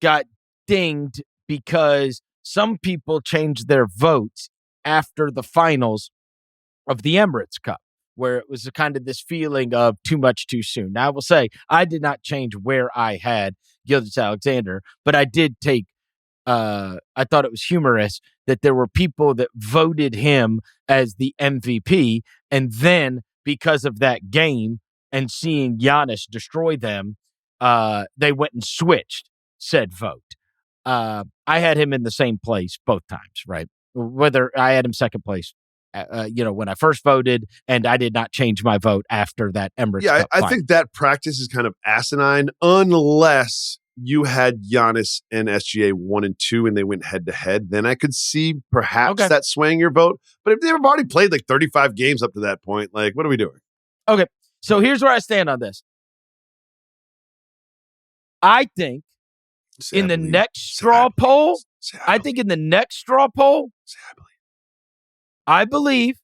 got dinged because some people changed their votes after the finals of the Emirates Cup, where it was kind of this feeling of too much too soon. Now, I will say, I did not change where I had Gilgeous-Alexander, but I did take, I thought it was humorous that there were people that voted him as the MVP, and then because of that game and seeing Giannis destroy them, they went and switched said vote. I had him in the same place both times, right? Whether I had him second place, when I first voted, and I did not change my vote after that Emirates Cup I think that practice is kind of asinine unless you had Giannis and SGA 1 and 2 and they went head to head. Then I could see perhaps that swaying your vote. But if they've already played like 35 games up to that point, like, what are we doing? Okay. So here's where I stand on this. I think in the next straw poll, I believe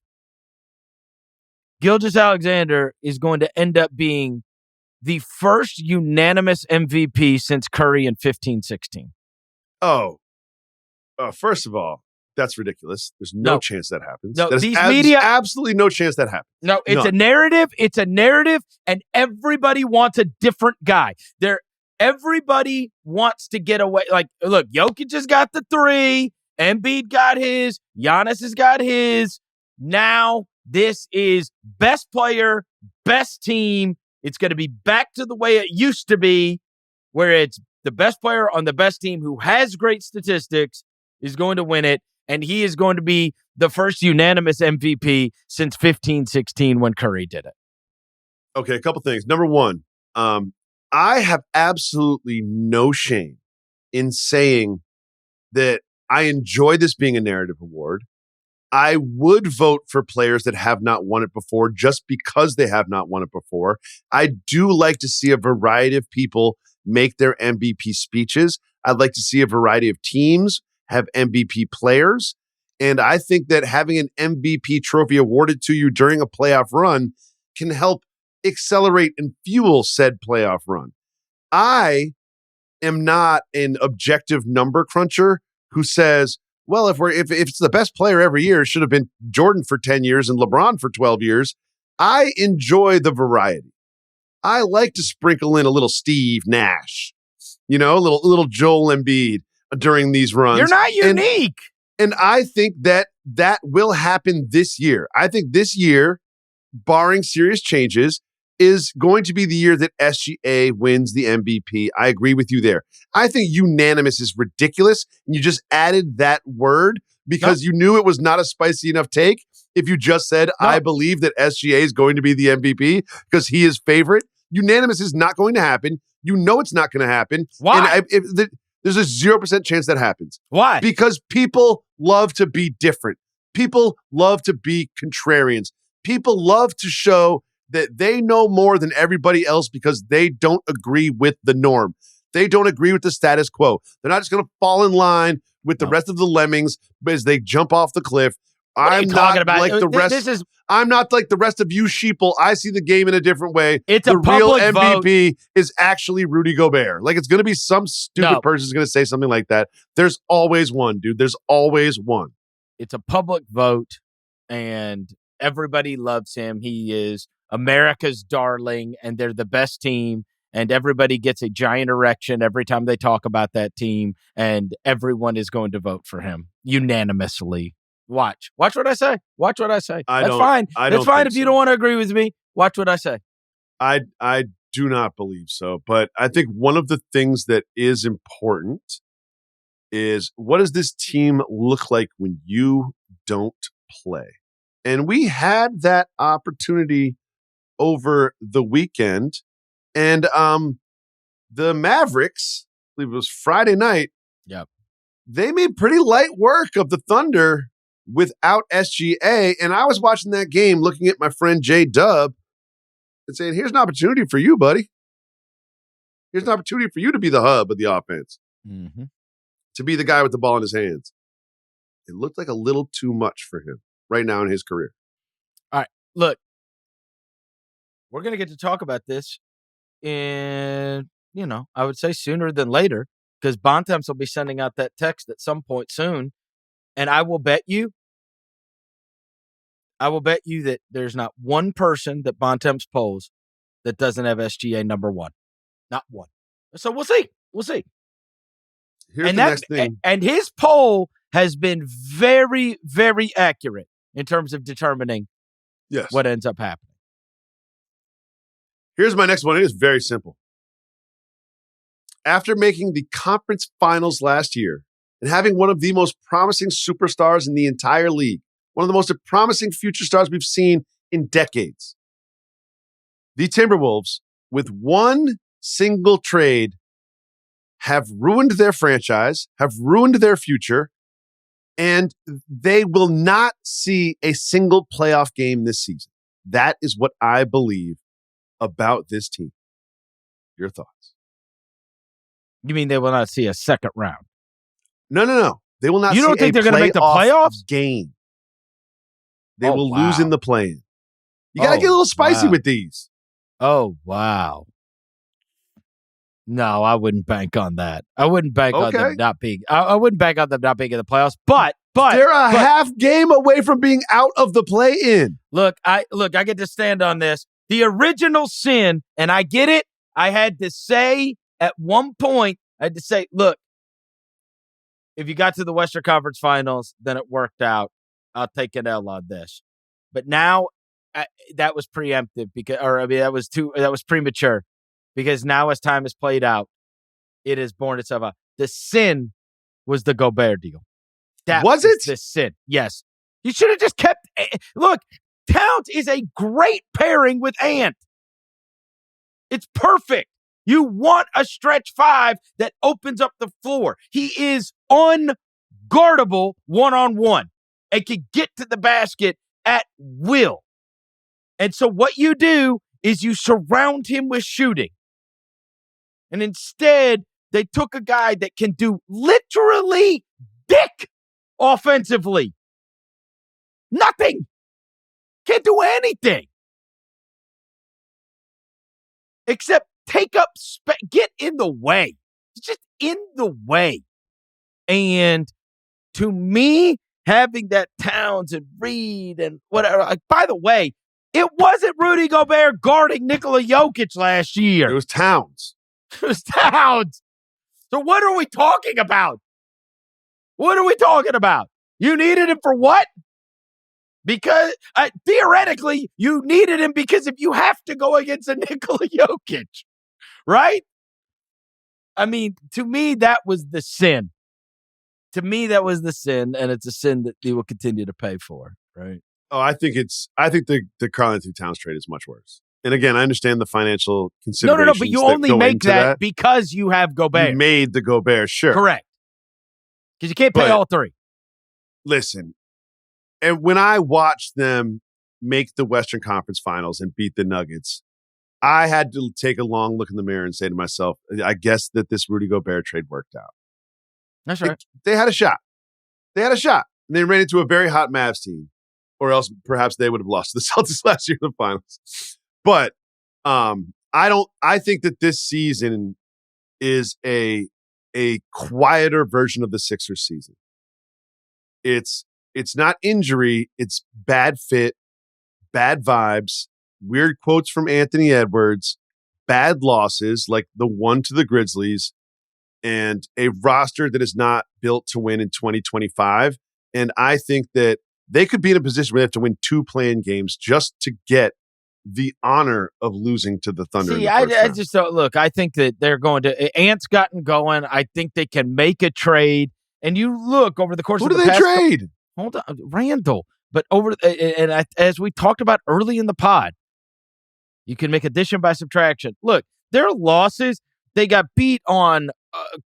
Gilgeous-Alexander is going to end up being the first unanimous MVP since Curry in 15-16. First of all, that's ridiculous. There's no chance that happens. No, there's absolutely no chance that happens. No, it's a narrative. It's a narrative, and everybody wants a different guy. Everybody wants to get away. Like, look, Jokic has got the 3. Embiid got his. Giannis has got his. Now, this is best player, best team. It's going to be back to the way it used to be, where it's the best player on the best team who has great statistics is going to win it. And he is going to be the first unanimous MVP since 15-16 when Curry did it. Okay, a couple things. Number one, I have absolutely no shame in saying that I enjoy this being a narrative award. I would vote for players that have not won it before just because they have not won it before. I do like to see a variety of people make their MVP speeches. I'd like to see a variety of teams have MVP players. And I think that having an MVP trophy awarded to you during a playoff run can help accelerate and fuel said playoff run. I am not an objective number cruncher who says, well, if it's the best player every year, it should have been Jordan for 10 years and LeBron for 12 years. I enjoy the variety. I like to sprinkle in a little Steve Nash, a little Joel Embiid during these runs. You're not unique. And I think that will happen this year. I think this year, barring serious changes, is going to be the year that SGA wins the MVP. I agree with you there. I think unanimous is ridiculous. And you just added that word because you knew it was not a spicy enough take. If you just said, I believe that SGA is going to be the MVP because he is favorite, unanimous is not going to happen. You know it's not going to happen. Why? And there's a 0% chance that happens. Why? Because people love to be different. People love to be contrarians. People love to show that they know more than everybody else because they don't agree with the norm. They don't agree with the status quo. They're not just going to fall in line with the rest of the lemmings as they jump off the cliff. I'm not like the rest. I'm not like the rest of you sheeple. I see the game in a different way. It's the a real MVP vote. is actually Rudy Gobert. Like it's going to be some stupid person is going to say something like that. There's always one, dude. There's always one. It's a public vote, and everybody loves him. He is America's darling, and they're the best team, and everybody gets a giant erection every time they talk about that team, and everyone is going to vote for him unanimously. Watch what I say. Watch what I say. That's fine. That's fine if you don't want to agree with me. Watch what I say. I do not believe so, but I think one of the things that is important is what does this team look like when you don't play? And we had that opportunity over the weekend, and the Mavericks, I believe it was Friday night. Yep. They made pretty light work of the Thunder without SGA. And I was watching that game looking at my friend J Dub and saying, here's an opportunity for you, buddy. Here's an opportunity for you to be the hub of the offense, to be the guy with the ball in his hands. It looked like a little too much for him right now in his career. All right, look, we're going to get to talk about this in, I would say sooner than later, because Bontemps will be sending out that text at some point soon. And I will bet you that there's not one person that Bontemps polls that doesn't have SGA number one. Not one. So we'll see. We'll see. Here's the next thing. And his poll has been very, very accurate in terms of determining what ends up happening. Here's my next one. It is very simple. After making the conference finals last year and having one of the most promising superstars in the entire league, one of the most promising future stars we've seen in decades, the Timberwolves, with one single trade, have ruined their franchise, have ruined their future, and they will not see a single playoff game this season. That is what I believe about this team. Your thoughts? You mean they will not see a second round? No. They will not. You don't think they're going to make the playoffs? Game. They will lose in the play-in. You got to get a little spicy with these. Oh, wow. No, I wouldn't bank on that. I wouldn't bank on them not being. I wouldn't bank on them not being in the playoffs. But they're a half game away from being out of the play-in. Look, I get to stand on this. The original sin, and I get it. I had to say at one point, look, if you got to the Western Conference Finals, then it worked out. I'll take an L on this. But now that was preemptive that was premature, because now as time has played out, it has borne itself out. The sin was the Gobert deal. That was it? the sin. Yes. You should have just kept. Look, Towns is a great pairing with Ant. It's perfect. You want a stretch 5 that opens up the floor. He is unguardable one-on-one and can get to the basket at will. And so what you do is you surround him with shooting. And instead, they took a guy that can do literally dick offensively. Nothing. Can't do anything. Except take up get in the way. It's just in the way. And to me, having that Towns and Reed and whatever, like, by the way, it wasn't Rudy Gobert guarding Nikola Jokic last year. It was Towns. It was Towns. So what are we talking about? What are we talking about? You needed him for what? Because theoretically, you needed him because if you have to go against a Nikola Jokic, right? I mean, to me, that was the sin. To me, that was the sin, and it's a sin that he will continue to pay for, right? Oh, I think the Karl-Anthony Towns trade is much worse. And again, I understand the financial considerations. No, but you only make that because you have Gobert. You made the Gobert, sure. Correct. Because you can't pay all three. Listen, and when I watched them make the Western Conference Finals and beat the Nuggets, I had to take a long look in the mirror and say to myself, I guess that this Rudy Gobert trade worked out. That's right. They had a shot. They had a shot. And they ran into a very hot Mavs team. Or else perhaps they would have lost to the Celtics last year in the finals. But I think that this season is a quieter version of the Sixers season. It's not injury, it's bad fit, bad vibes, weird quotes from Anthony Edwards, bad losses like the one to the Grizzlies, and a roster that is not built to win in 2025. And I think that they could be in a position where they have to win 2 play-in games just to get the honor of losing to the Thunder. See, I just don't look. I think that they're going to. Ant's gotten going. I think they can make a trade. And you look over the course of the past. Who do they trade? Hold on, Randle. But as we talked about early in the pod, you can make addition by subtraction. Look, their losses. They got beat on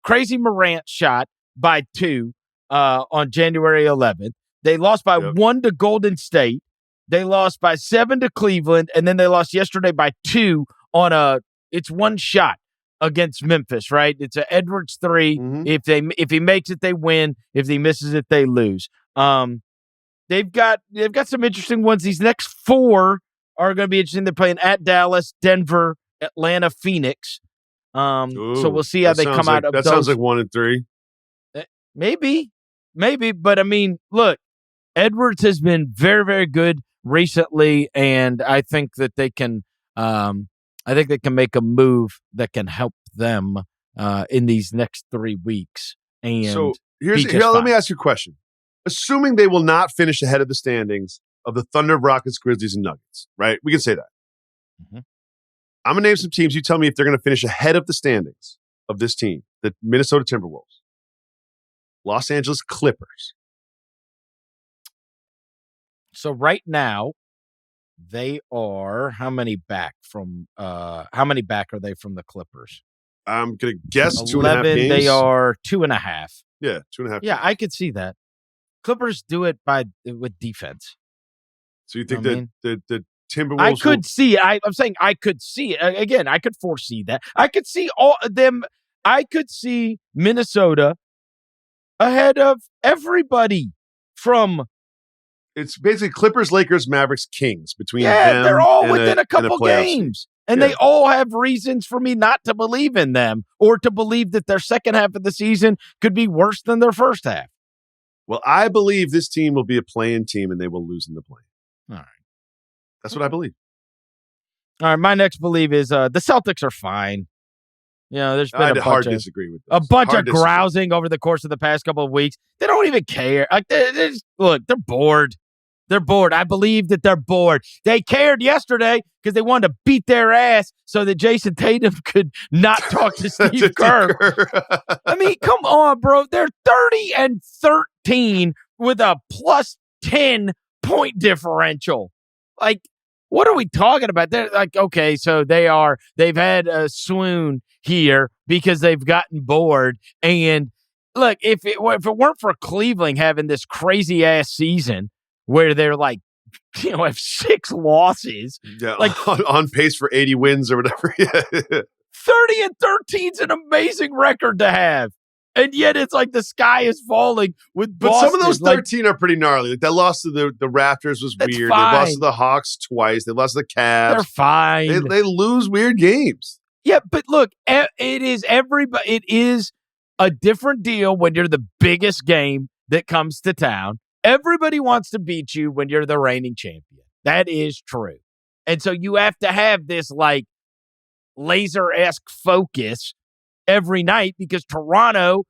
Crazy Morant shot by 2 on January 11th. They lost by 1 to Golden State. They lost by 7 to Cleveland, and then they lost yesterday by 2 on it's 1 shot against Memphis, right? It's an Edwards 3. Mm-hmm. If he makes it, they win. If he misses it, they lose. They've got some interesting ones. These next 4 are going to be interesting. They're playing at Dallas, Denver, Atlanta, Phoenix. So we'll see how they come out of those. That sounds like 1 and 3. Maybe, but I mean, look. Edwards has been very, very good recently, and I think that they can. I think they can make a move that can help them in these next 3 weeks. And so let me ask you a question. Assuming they will not finish ahead of the standings of the Thunder, Rockets, Grizzlies, and Nuggets, right? We can say that. Mm-hmm. I'm gonna name some teams. You tell me if they're going to finish ahead of the standings of this team: the Minnesota Timberwolves, Los Angeles Clippers. So right now, they are how many back are they from the Clippers? I'm gonna guess 2.5 games. They are 2.5. Yeah, 2.5. Yeah, I could see that. Clippers do it with defense. So you think that the Timberwolves? I could see it. I'm saying I could see it again. I could foresee that. I could see all of them. I could see Minnesota ahead of everybody from. It's basically Clippers, Lakers, Mavericks, Kings between them. They're all within a couple games. And they all have reasons for me not to believe in them or to believe that their second half of the season could be worse than their first half. Well, I believe this team will be a play-in team and they will lose in the play-in. All right. That's what I believe. All right. My next belief is the Celtics are fine. You know, there's been disagree with this. A bunch of grousing over the course of the past couple of weeks. They don't even care. Like, they're bored. They're bored. I believe that they're bored. They cared yesterday because they wanted to beat their ass so that Jason Tatum could not talk to Steve Kerr. I mean, come on, bro. They're 30-13 13 with a plus 10 point differential. Like, what are we talking about? They're like, okay, so they've had a swoon here because they've gotten bored. And look, if it weren't for Cleveland having this crazy ass season where they're like, have 6 losses, Yeah, like on pace for 80 wins or whatever. 30 and 13 is an amazing record to have. And yet it's like the sky is falling with Boston. But some of those 13 are pretty gnarly. Like that loss to the Raptors was weird. Fine. They lost to the Hawks twice. They lost to the Cavs. They're fine. They lose weird games. Yeah, but look, it is a different deal when you're the biggest game that comes to town. Everybody wants to beat you when you're the reigning champion. That is true. And so you have to have this like laser-esque focus every night because Toronto,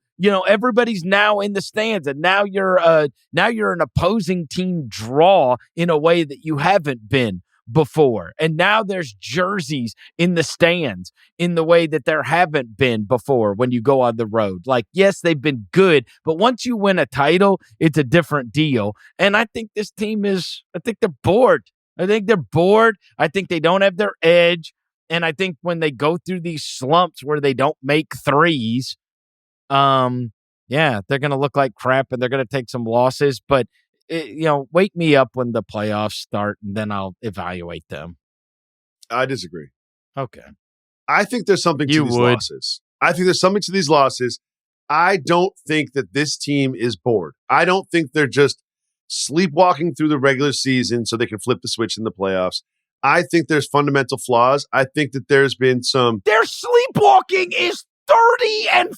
everybody's now in the stands, and now you're an opposing team draw in a way that you haven't been before. And now there's jerseys in the stands in the way that there haven't been before when you go on the road. Like, yes, they've been good, but once you win a title, it's a different deal. And I think this team I think they're bored. I think they don't have their edge. And I think when they go through these slumps where they don't make threes, they're going to look like crap and they're going to take some losses. But, wake me up when the playoffs start and then I'll evaluate them. I disagree. Okay. I think there's something to these losses. I don't think that this team is bored. I don't think they're just sleepwalking through the regular season so they can flip the switch in the playoffs. I think there's fundamental flaws. I think that there's been some... Their sleepwalking is 30 and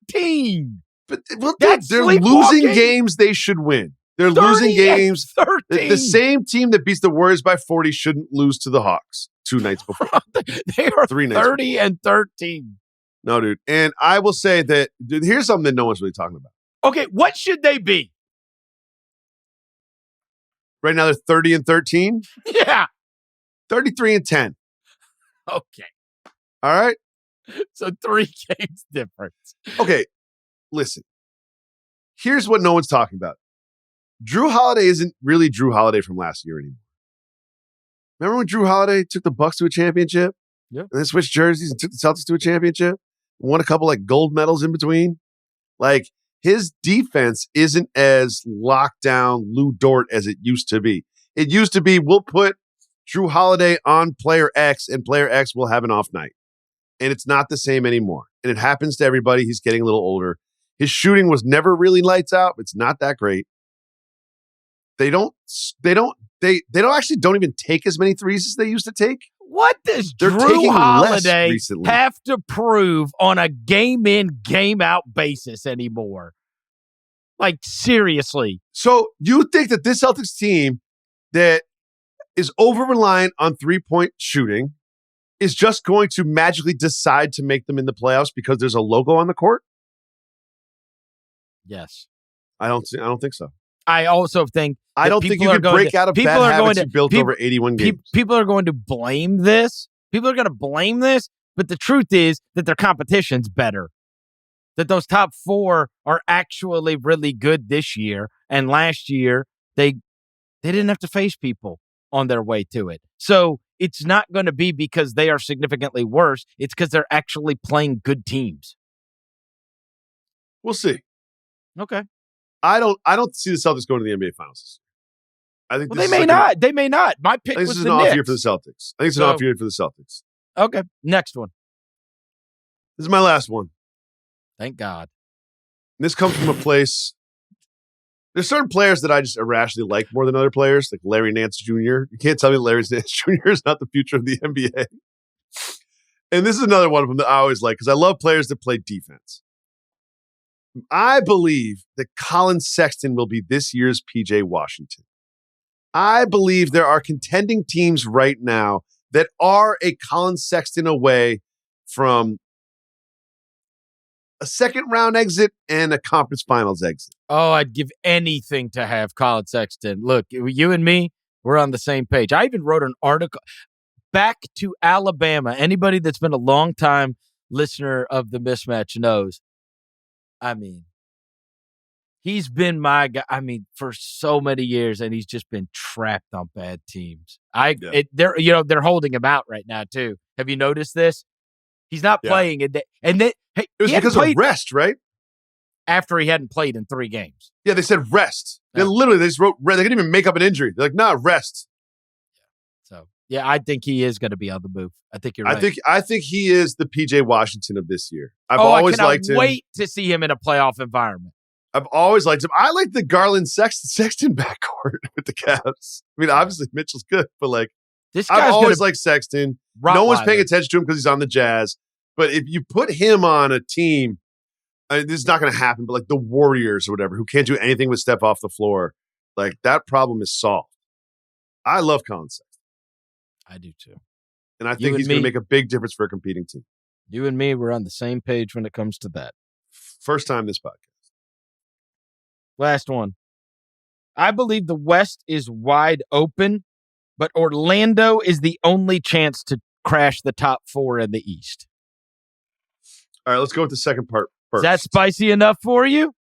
13. But they're losing games they should win. They're losing games. 13. The same team that beats the Warriors by 40 shouldn't lose to the Hawks 2 nights before. They are 30 and 13. No, dude. And I will say that here's something that no one's really talking about. Okay, what should they be? Right now they're 30 and 13? Yeah. 33 and 10. Okay. All right. So 3 games difference. Okay. Listen. Here's what no one's talking about. Drew Holiday isn't really Drew Holiday from last year anymore. Remember when Drew Holiday took the Bucks to a championship? Yeah. And then switched jerseys and took the Celtics to a championship? Won a couple like gold medals in between? Like, his defense isn't as locked down Lou Dort as it used to be. It used to be, we'll put Drew Holiday on player X and player X will have an off night. And it's not the same anymore. And it happens to everybody. He's getting a little older. His shooting was never really lights out. It's not that great. They don't even take as many threes as they used to take. What does Drew Holiday have to prove on a game in, game out basis anymore? Like, seriously. So you think that this Celtics team that is over-reliant on three-point shooting is just going to magically decide to make them in the playoffs because there's a logo on the court? Yes. I don't think so. I also think I don't think you can break out of bad habits you built over 81 games. People are going to blame this. People are going to blame this, but the truth is that their competition's better. That those top 4 are actually really good this year, and last year they didn't have to face people on their way to it. So it's not going to be because they are significantly worse. It's because they're actually playing good teams. We'll see. Okay. I don't see the Celtics going to the NBA Finals. I think they may not. They may not. My pick was the Knicks. This is an off year for the Celtics. I think it's an off year for the Celtics. Okay. Next one. This is my last one. Thank God. And this comes from a place. There's certain players that I just irrationally like more than other players, like Larry Nance Jr. You can't tell me Larry Nance Jr. is not the future of the NBA. And this is another one of them that I always like because I love players that play defense. I believe that Colin Sexton will be this year's PJ Washington. I believe there are contending teams right now that are a Colin Sexton away from a second round exit and a conference finals exit. Oh, I'd give anything to have Colin Sexton. Look, you and me, we're on the same page. I even wrote an article back to Alabama. Anybody that's been a long time listener of the Mismatch knows. I mean, He's been my guy. I mean, for so many years, and he's just been trapped on bad teams. They're holding him out right now too. Have you noticed this? He's not playing, and then it was because of rest, right? After he hadn't played in 3 games. Yeah, they said rest. They just wrote rest. They couldn't even make up an injury. They're like, nah, rest. So yeah, I think he is going to be on the move. I think you're right. I think he is the PJ Washington of this year. I've always liked him. Wait to see him in a playoff environment. I've always liked him. I like the Garland Sexton backcourt with the Cavs. I mean, obviously Mitchell's good, but like I've always liked Sexton. No one's paying attention to him because he's on the Jazz. But if you put him on a team, this is not going to happen. But like the Warriors or whatever, who can't do anything with Steph off the floor, like that problem is solved. I love Colin Sexton. I do too, and I think he's going to make a big difference for a competing team. You and me, we're on the same page when it comes to that. First time this podcast. Last one. I believe the West is wide open, but Orlando is the only chance to crash the top 4 in the East. All right, let's go with the second part first. Is that spicy enough for you?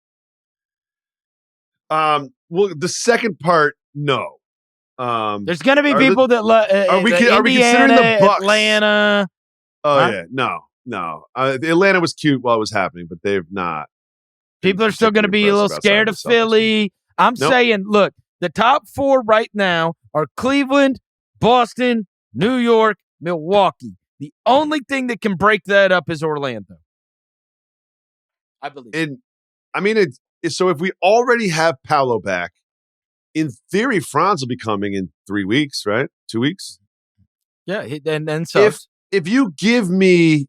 Well, the second part, no. There's going to be people that are we considering the Bucks? Atlanta. Yeah, no. Atlanta was cute while it was happening, but they've not. People are still going to be a little scared of Philly. I'm saying, look, the top 4 right now are Cleveland, Boston, New York, Milwaukee. The only thing that can break that up is Orlando. I believe. So if we already have Paolo back, in theory, Franz will be coming in 3 weeks, right? 2 weeks? Yeah, and so if you give me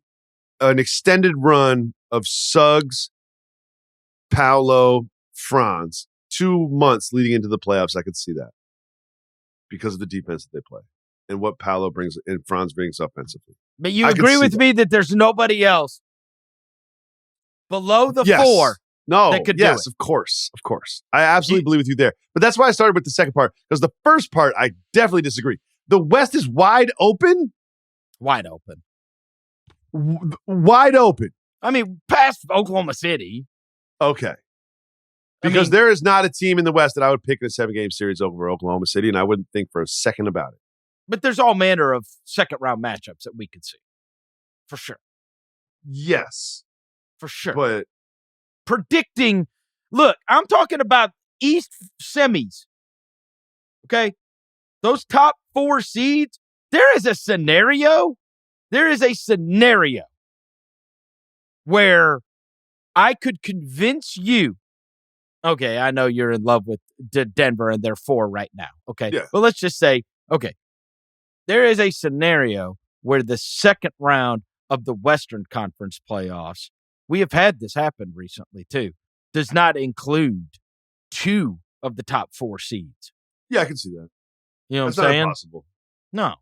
an extended run of Suggs, Paolo, Franz, 2 months leading into the playoffs, I could see that because of the defense that they play and what Paolo brings and Franz brings offensively. But you agree with me that there's nobody else below the 4 that could do it? Of course. I absolutely believe with you there. But that's why I started with the second part, because the first part, I definitely disagree. The West is wide open. Wide open. Wide open. I mean, past Oklahoma City. Okay. Because there is not a team in the West that I would pick in a 7-game series over Oklahoma City, and I wouldn't think for a second about it. But there's all manner of second-round matchups that we could see. For sure. Yes. For sure. But predicting, look, I'm talking about East semis. Okay? Those top 4 seeds, there is a scenario where I could convince you. Okay, I know you're in love with Denver and they're 4 right now. Okay. Yeah. But let's just say, okay, there is a scenario where the second round of the Western Conference playoffs, we have had this happen recently too, does not include 2 of the top 4 seeds. Yeah, I can see that. You know That's what I'm saying? Not impossible. No.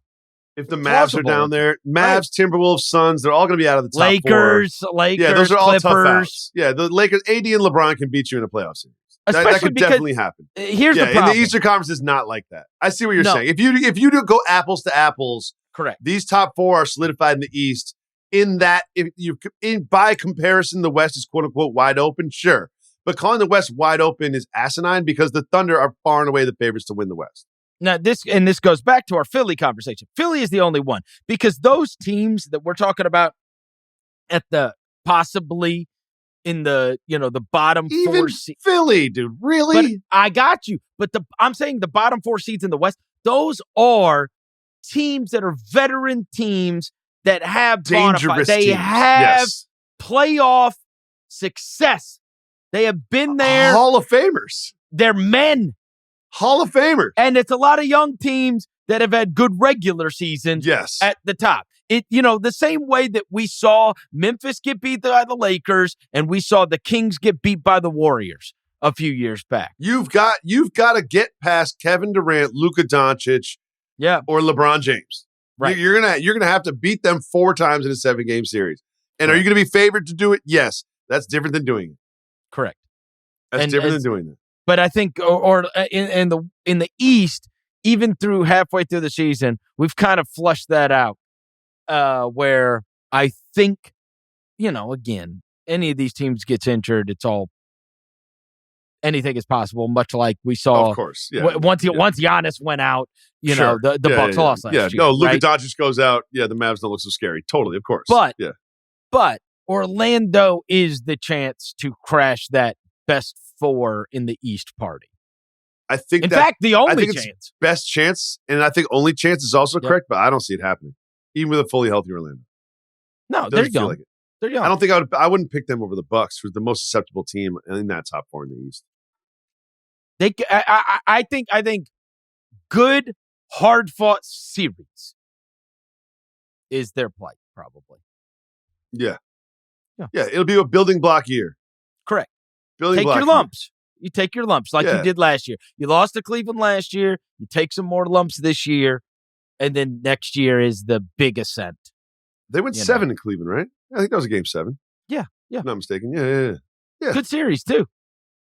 If the Mavs are down there, Mavs, Timberwolves, Suns, they're all going to be out of the top Lakers, 4. Yeah, those are all Clippers. tough outs. Yeah, the Lakers, AD and LeBron can beat you in a playoff series. That could definitely happen. Here's the problem. In the Eastern Conference is not like that. I see what you're saying. If you do go apples to apples, correct. These top 4 are solidified in the East. In that, by comparison, the West is quote unquote wide open. Sure, but calling the West wide open is asinine because the Thunder are far and away the favorites to win the West. Now, this goes back to our Philly conversation. Philly is the only one because those teams that we're talking about at the possibly in the the bottom even 4 seeds. Philly, dude, really? But I got you. But I'm saying the bottom 4 seeds in the West. Those are teams that are veteran teams that have dangerous. They teams. have playoff success. They have been there. Hall of Famers. They're men. Hall of Famers. And it's a lot of young teams that have had good regular seasons at the top. The same way that we saw Memphis get beat by the Lakers and we saw the Kings get beat by the Warriors a few years back. You've got to get past Kevin Durant, Luka Doncic, or LeBron James. Right. You're gonna have to beat them 4 times in a 7-game series. And are you gonna be favored to do it? Yes. That's different than doing it. Correct. That's different than doing it. But I think, or in the East, even through halfway through the season, we've kind of flushed that out. Where I think, again, any of these teams gets injured, it's all anything is possible, much like we saw. Of course, Once Giannis went out, you know, the Bucks lost last year. No, Luka right? Doncic goes out. Yeah, the Mavs don't look so scary. Totally, of course. But Orlando is the chance to crash that best four in the East party. I think, in fact, the only chance. Best chance, and I think only chance is also correct, but I don't see it happening, even with a fully healthy Orlando. No, they're young. Like they're young. I don't think I wouldn't pick them over the Bucks, who's the most susceptible team in that top four in the East. I think good, hard-fought series is their plight, probably. Yeah. It'll be a building block year. Correct. Take your lumps. You take your lumps like you did last year. You lost to Cleveland last year. You take some more lumps this year, and then next year is the big ascent. They went 7 in Cleveland, right? I think that was a game 7. Yeah. If I'm not mistaken. Yeah. Good series too.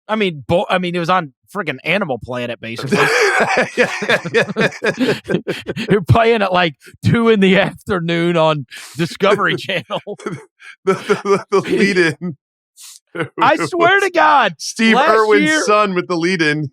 I mean, it was on freaking Animal Planet, basically. You're playing at like 2 p.m. on Discovery Channel. the lead-in. I swear to God, Steve Irwin's son with the lead-in.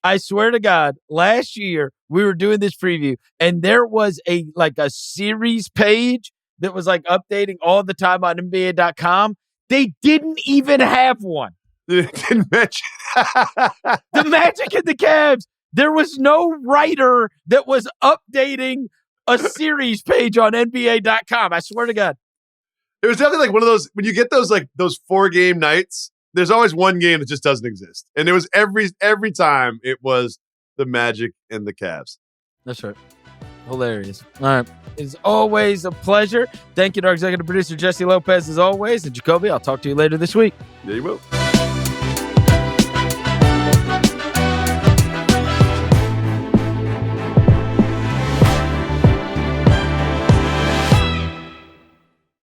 I swear to God, last year we were doing this preview, and there was a series page that was like updating all the time on NBA.com. They didn't even have one. Didn't mention the Magic and the Cavs. There was no writer that was updating a series page on NBA.com. I swear to God. It was definitely like one of those, when you get those 4-game nights, there's always one game that just doesn't exist. And it was every time it was the Magic and the Cavs. That's right. Hilarious. All right. It's always a pleasure. Thank you to our executive producer, Jesse Lopez, as always. And Jacoby, I'll talk to you later this week. Yeah, you will.